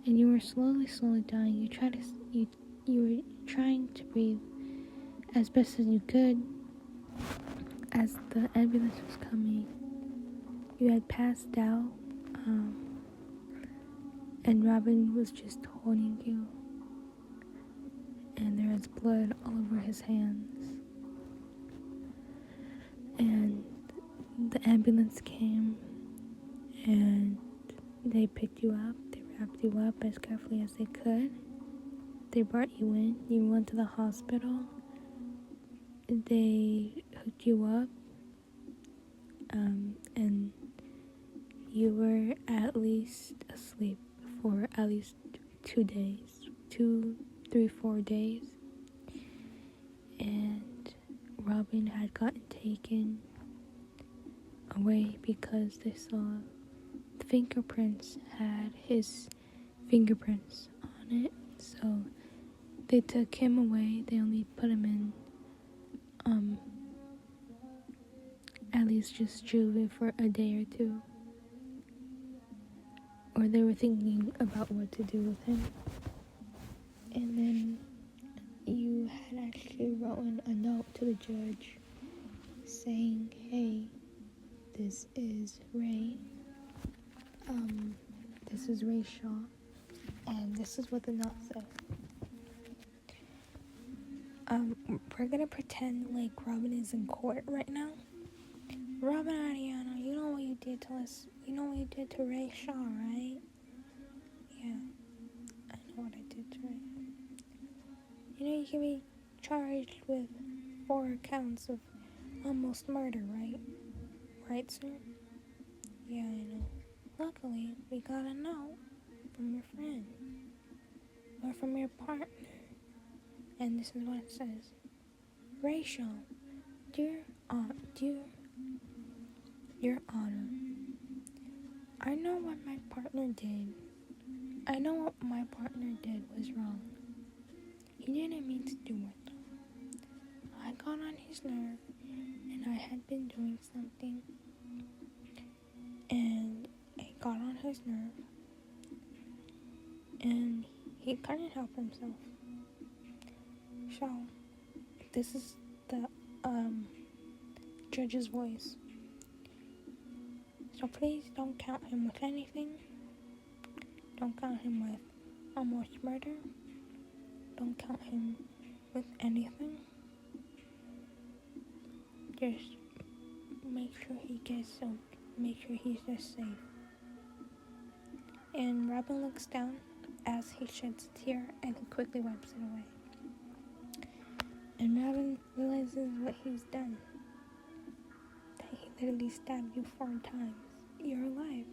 and you were slowly dying. You were trying to breathe as best as you could as the ambulance was coming. You had passed out, and Robin was just holding you, and there was blood all over his hands. And the ambulance came, and they picked you up. They wrapped you up as carefully as they could. They brought you in. You went to the hospital, they hooked you up, and you were at least asleep for at least 2 days, 2, 3, 4 days, and Robin had gotten taken away because they saw the fingerprints had his fingerprints on it, so they took him away. They only put him in at least just juvie for a day or 2, or they were thinking about what to do with him. And then you had actually written a note to the judge saying, hey, this is Ray, this is Ray Shaw, and this is what the note said. We're gonna pretend like Robin is in court right now. Robin Arellano, you know what you did to us. You know what you did to Ray Shaw, right? Yeah, I know what I did to Ray. You know you can be charged with 4 counts of almost murder, right? Right, sir? Yeah, I know. Luckily, we got a note from your friend, or from your partner, and this is what it says. Rachel, dear Your Honor, I know what my partner did. I know what my partner did was wrong. He didn't mean to do it. I got on his nerve, and I had been doing something, and it got on his nerve, and he couldn't help himself. So, this is the judge's voice. So please don't count him with anything. Don't count him with almost murder. Don't count him with anything. Just make sure he gets soaked. Make sure he's just safe. And Robin looks down as he sheds a tear, and he quickly wipes it away. And Robin realizes what he's done. That he literally stabbed you 4 times. You're alive.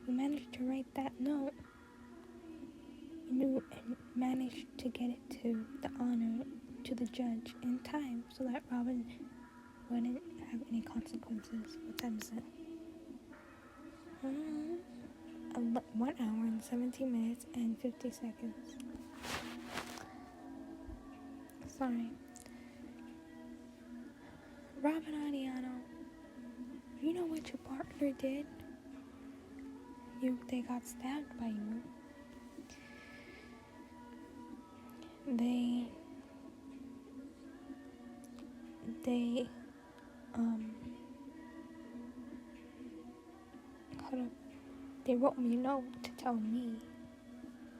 You managed to write that note. You managed to get it to the honor, to the judge in time, so that Robin wouldn't have any consequences. What time is it? 1 hour and 17 minutes and 50 seconds. Sorry. Robin Arellano, you know what your partner did? They got stabbed by you. They wrote me a note to tell me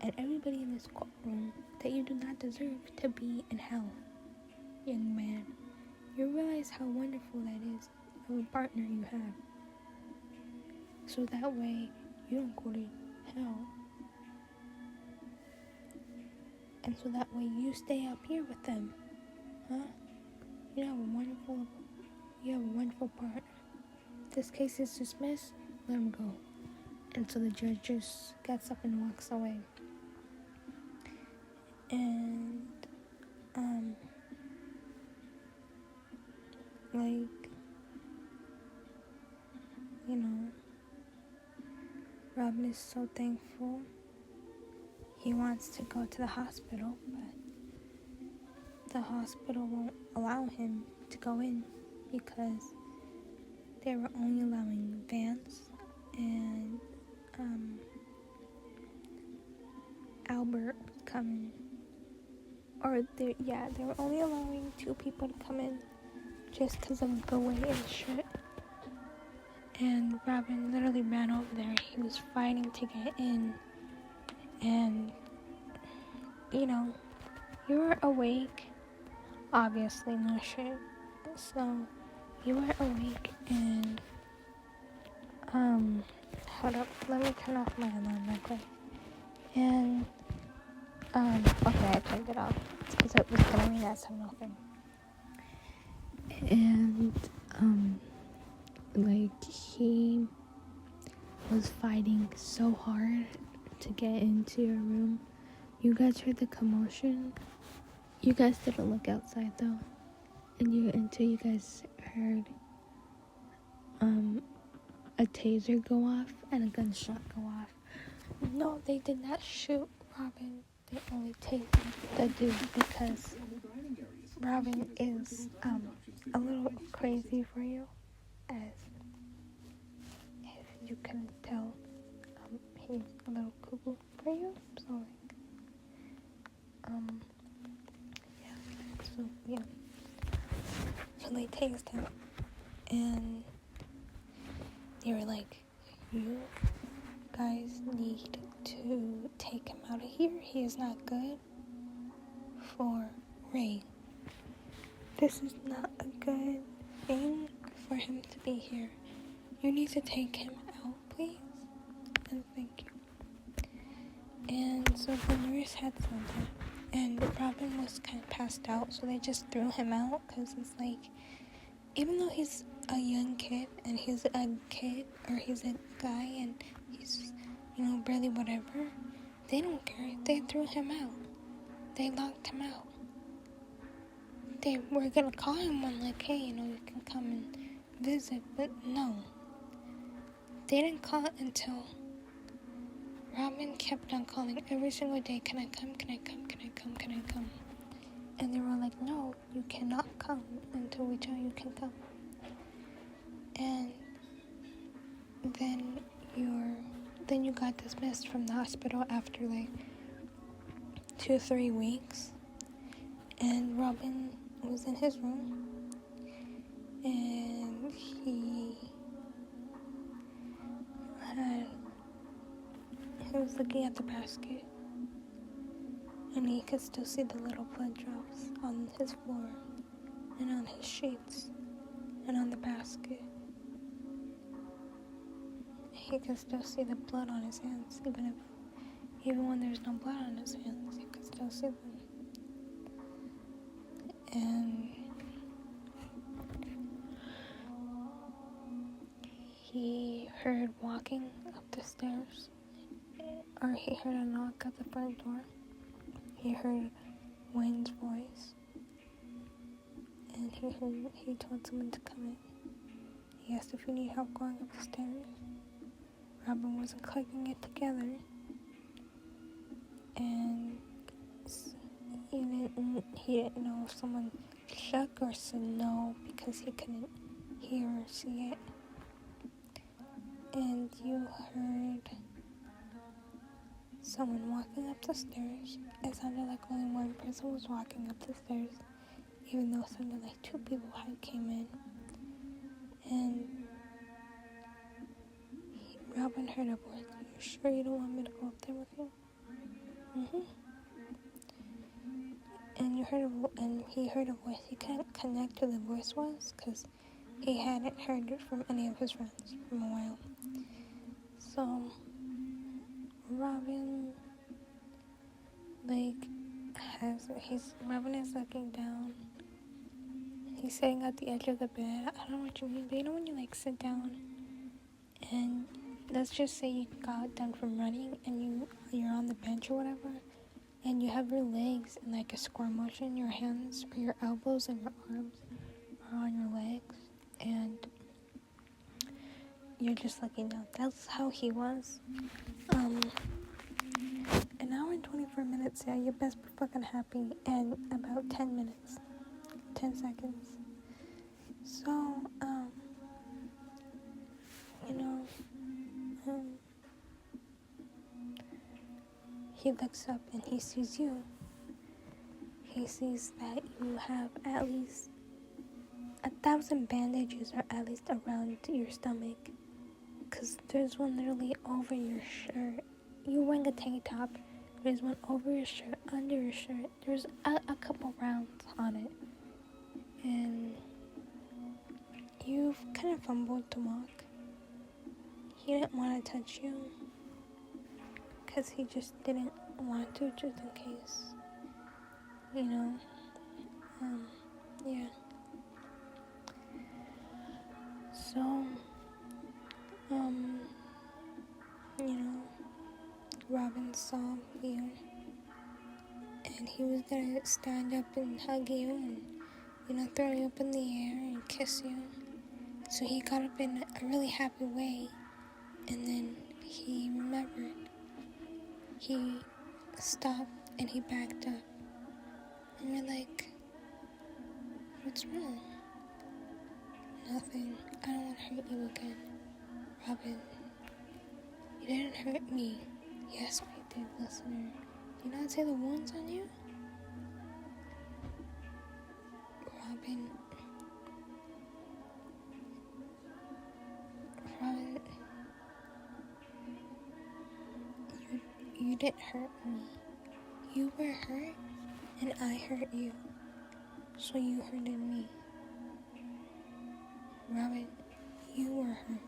and everybody in this courtroom that you do not deserve to be in hell, young man. You realize how wonderful that is of a partner you have. So that way you don't go to hell. And so that way you stay up here with them. Huh? You have a wonderful partner. If this case is dismissed, let him go. And so the judge just gets up and walks away. And, Robin is so thankful. He wants to go to the hospital, but the hospital won't allow him to go in because they were only allowing Vance and Albert come in. They were only allowing 2 people to come in just because of the way it shit. And Robin literally ran over there. He was fighting to get in. And, you were awake. Obviously, no shit. So, you were awake and, hold up. Let me turn off my alarm real quick. And, okay, I turned it off. It's because it was going to ring at 7:03. And like he was fighting so hard to get into your room. You guys heard the commotion. You guys didn't look outside though, and until you guys heard a taser go off and a gunshot go off. No, they did not shoot Robin. They only tasered the dude because Robin is a little crazy for you, as if you couldn't tell. He's a little cuckoo for you, so yeah. So they tased him, and they were like, "You guys need to take him out of here. He is not good for Ray. This is not a good thing for him to be here. You need to take him out, please, and thank you." And so the nurse had said that, and Robin was kind of passed out, so they just threw him out, because it's like, even though he's a young kid, and he's a kid, or he's a guy, and he's, barely whatever, they don't care. They threw him out. They locked him out. They were gonna call him one, like, hey, you can come and visit, but no. They didn't call until Robin kept on calling every single day, can I come, can I come, can I come, can I come? And they were like, no, you cannot come until we tell you can come. And then you got dismissed from the hospital after like 2-3 weeks. And Robin was in his room, and he was looking at the basket, and he could still see the little blood drops on his floor, and on his sheets, and on the basket. He could still see the blood on his hands, even when there's no blood on his hands, he could still see them. And he heard walking up the stairs, or he heard a knock at the front door. He heard Wayne's voice, and he told someone to come in. He asked if you need help going up the stairs. Robin wasn't clicking it together, and he didn't know if someone shook or said no because he couldn't hear or see it. And you heard someone walking up the stairs. It sounded like only one person was walking up the stairs, even though it sounded like 2 people had came in. And Robin heard a voice. Are you sure you don't want me to go up there with you? And he heard a voice. He couldn't connect who the voice was because he hadn't heard it from any of his friends from a while. So Robin, Robin is looking down. He's sitting at the edge of the bed. I don't know what you mean, but when you sit down, and let's just say you got done from running and you're on the bench or whatever, and you have your legs in a square motion, your hands or your elbows and your arms are on your legs, and you're just looking down. That's how he was. An hour and 24 minutes, yeah, you best be fucking happy, and about 10 minutes, 10 seconds. So, he looks up and he sees you. He sees that you have at least 1,000 bandages, or at least around your stomach, because there's one literally over your shirt. You're wearing a tank top. There's one over your shirt, under your shirt. There's a couple rounds on it. And you've kind of fumbled to walk. He didn't want to touch you because he just didn't want to, just in case. Yeah. So, Robin saw you, and he was gonna stand up and hug you and, throw you up in the air and kiss you. So he got up in a really happy way, and then he remembered. He stopped and he backed up. And you're like, what's wrong? Nothing. I don't want to hurt you again. Robin, you didn't hurt me. Yes, we did, listener. Do you not see the wounds on you? Robin, you didn't hurt me. You were hurt, and I hurt you. So you hurted me. Robin, you were hurt.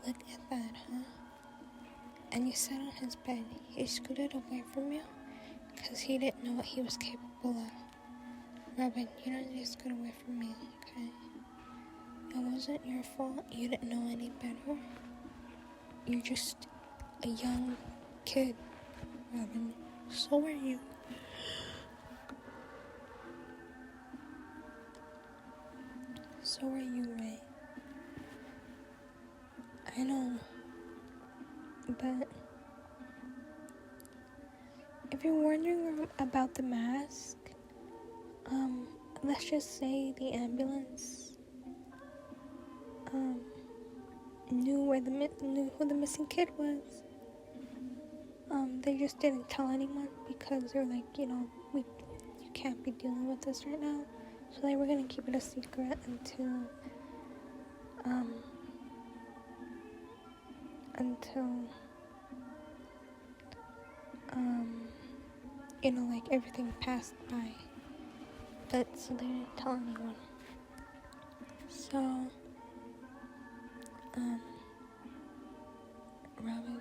Look at that, huh? And you sat on his bed. He scooted away from you because he didn't know what he was capable of. Robin, you don't need to scoot away from me, okay? It wasn't your fault. You didn't know any better. You're just a young kid, Robin. So are you. So are you, Ray. I know. But if you're wondering about the mask, let's just say the ambulance knew who the missing kid was. They just didn't tell anyone because they're like, you can't be dealing with this right now. So they were gonna keep it a secret until everything passed by. But so they didn't tell anyone. So, Robin,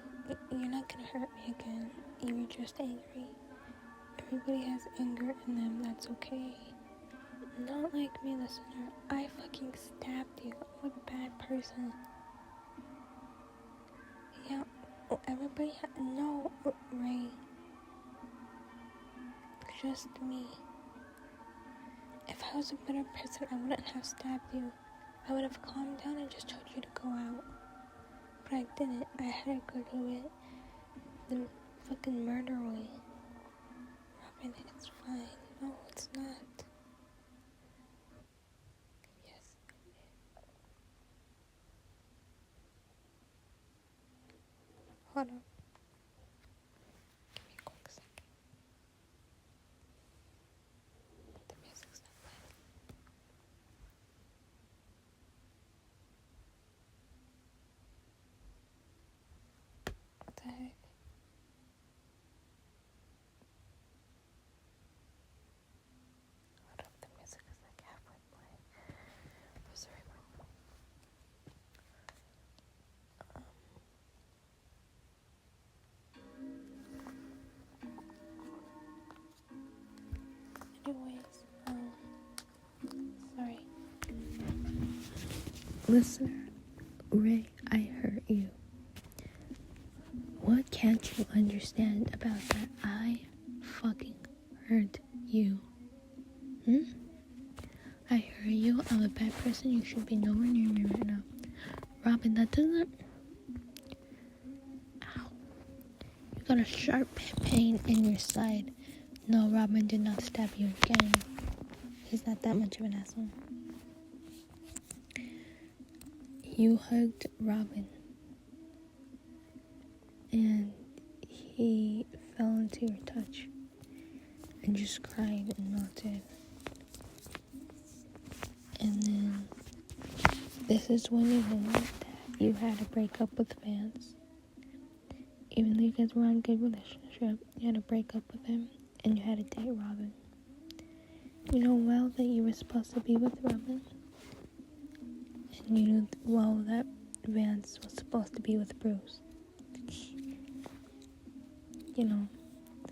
you're not gonna hurt me again. You were just angry. Everybody has anger in them, that's okay. Not like me, listener. I fucking stabbed you. I'm a bad person. Yeah, everybody no, Ray. Just me. If I was a better person, I wouldn't have stabbed you. I would have calmed down and just told you to go out. But I didn't. I had to go do it the fucking murder way. Robin, it's fine. No, it's not. Yes. Hold on. Give me a quick second. The music's not playing. What the heck? Hold up, the music is like halfway playing. I'm sorry, Mom. Anyways, sorry. Listener, Ray, I hurt you. What can't you understand about that? I fucking hurt you. I hurt you. I'm a bad person. You should be nowhere near me right now. Robin, that doesn't... Ow. You got a sharp pain in your side. No, Robin did not stab you again. He's not that much of an asshole. You hugged Robin. And he fell into your touch. And just cried and melted. And then this is when you knew that you had to break up with Vance. Even though you guys were on a good relationship, you had to break up with him and you had to date Robin. You know well that you were supposed to be with Robin. And you knew well that Vance was supposed to be with Bruce.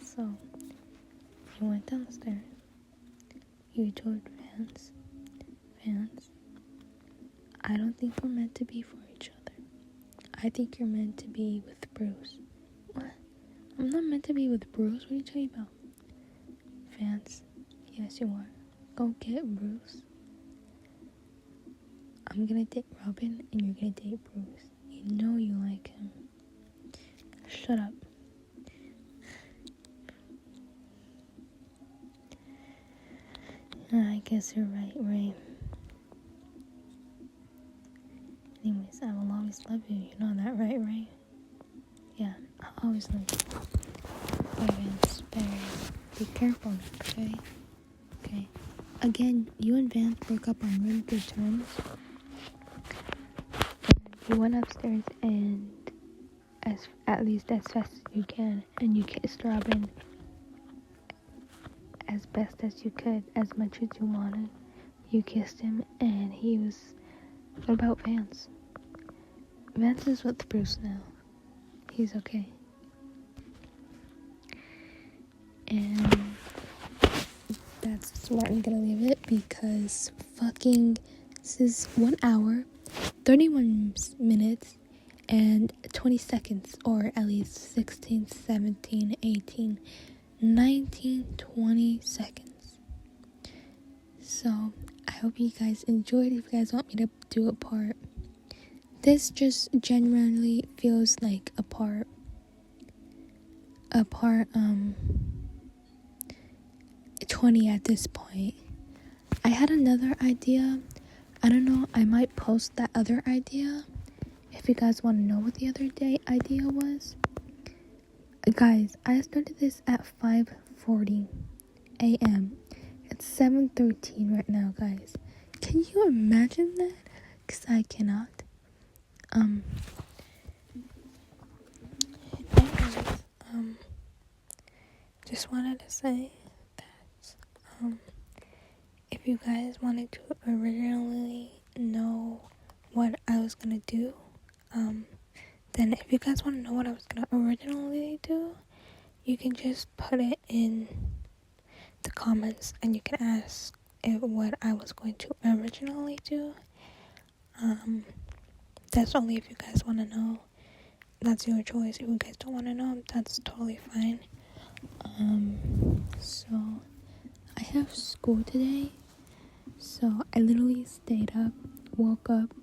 So you went downstairs. You told Vance, I don't think we're meant to be for each other. I think you're meant to be with Bruce. What? I'm not meant to be with Bruce? What are you talking about? Vance, yes you are. Go get Bruce. I'm gonna date Robin and you're gonna date Bruce. You know you like him. Shut up. I guess you're right. Anyways, I will always love you. You know that, right? Yeah, I'll always love you. Bye, Vance. Bye. Be careful, okay? Again, you and Vance broke up on really good terms. And you went upstairs and at least as fast as you can, and you kissed Robin as best as you could, as much as you wanted. You kissed him, and he was... What about Vance? Vance is with Bruce now. He's okay. And that's where I'm gonna leave it, because fucking... This is 1 hour, 31 minutes, and 20 seconds, or at least 16, 17, 18, 19, 20 seconds. So, I hope you guys enjoyed. If you guys want me to do a part, this just genuinely feels like a part 20 at this point. I had another idea. I don't know, I might post that other idea if you guys want to know what the other day idea was. Guys, I started this at 5:40 a.m. It's 7:13 right now, guys. Can you imagine that? Because I cannot. Anyways, just wanted to say that, if you guys wanted to originally know what I was gonna do, then if you guys want to know what I was gonna originally do, you can just put it in the comments and you can ask what I was going to originally do. That's only if you guys want to know. That's your choice. If you guys don't want to know, that's totally fine. So I have school today, so I literally stayed up, woke up,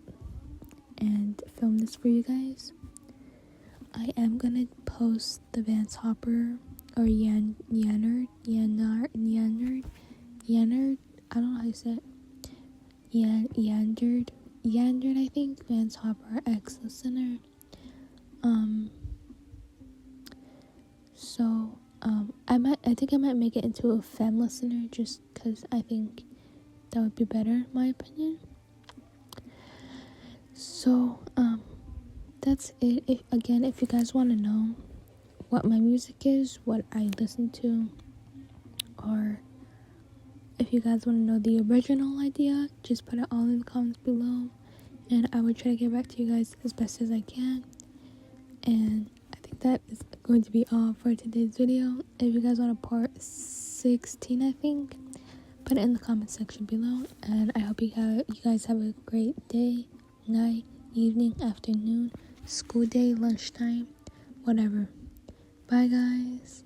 and filmed this for you guys. I am gonna post the Vance Hopper or Yannard, I don't know how you say it. Yannard, I think, Vance Hopper ex Lisiner. So I think I might make it into a femme listener, just because I think that would be better in my opinion. So that's it. If you guys want to know what my music is, what I listen to, or if you guys want to know the original idea, just put it all in the comments below, and I will try to get back to you guys as best as I can. And I think that is going to be all for today's video. If you guys want a part 16, I think, put it in the comment section below. And I hope you guys have a great day, night, evening, afternoon, school day, lunchtime, whatever. Bye, guys.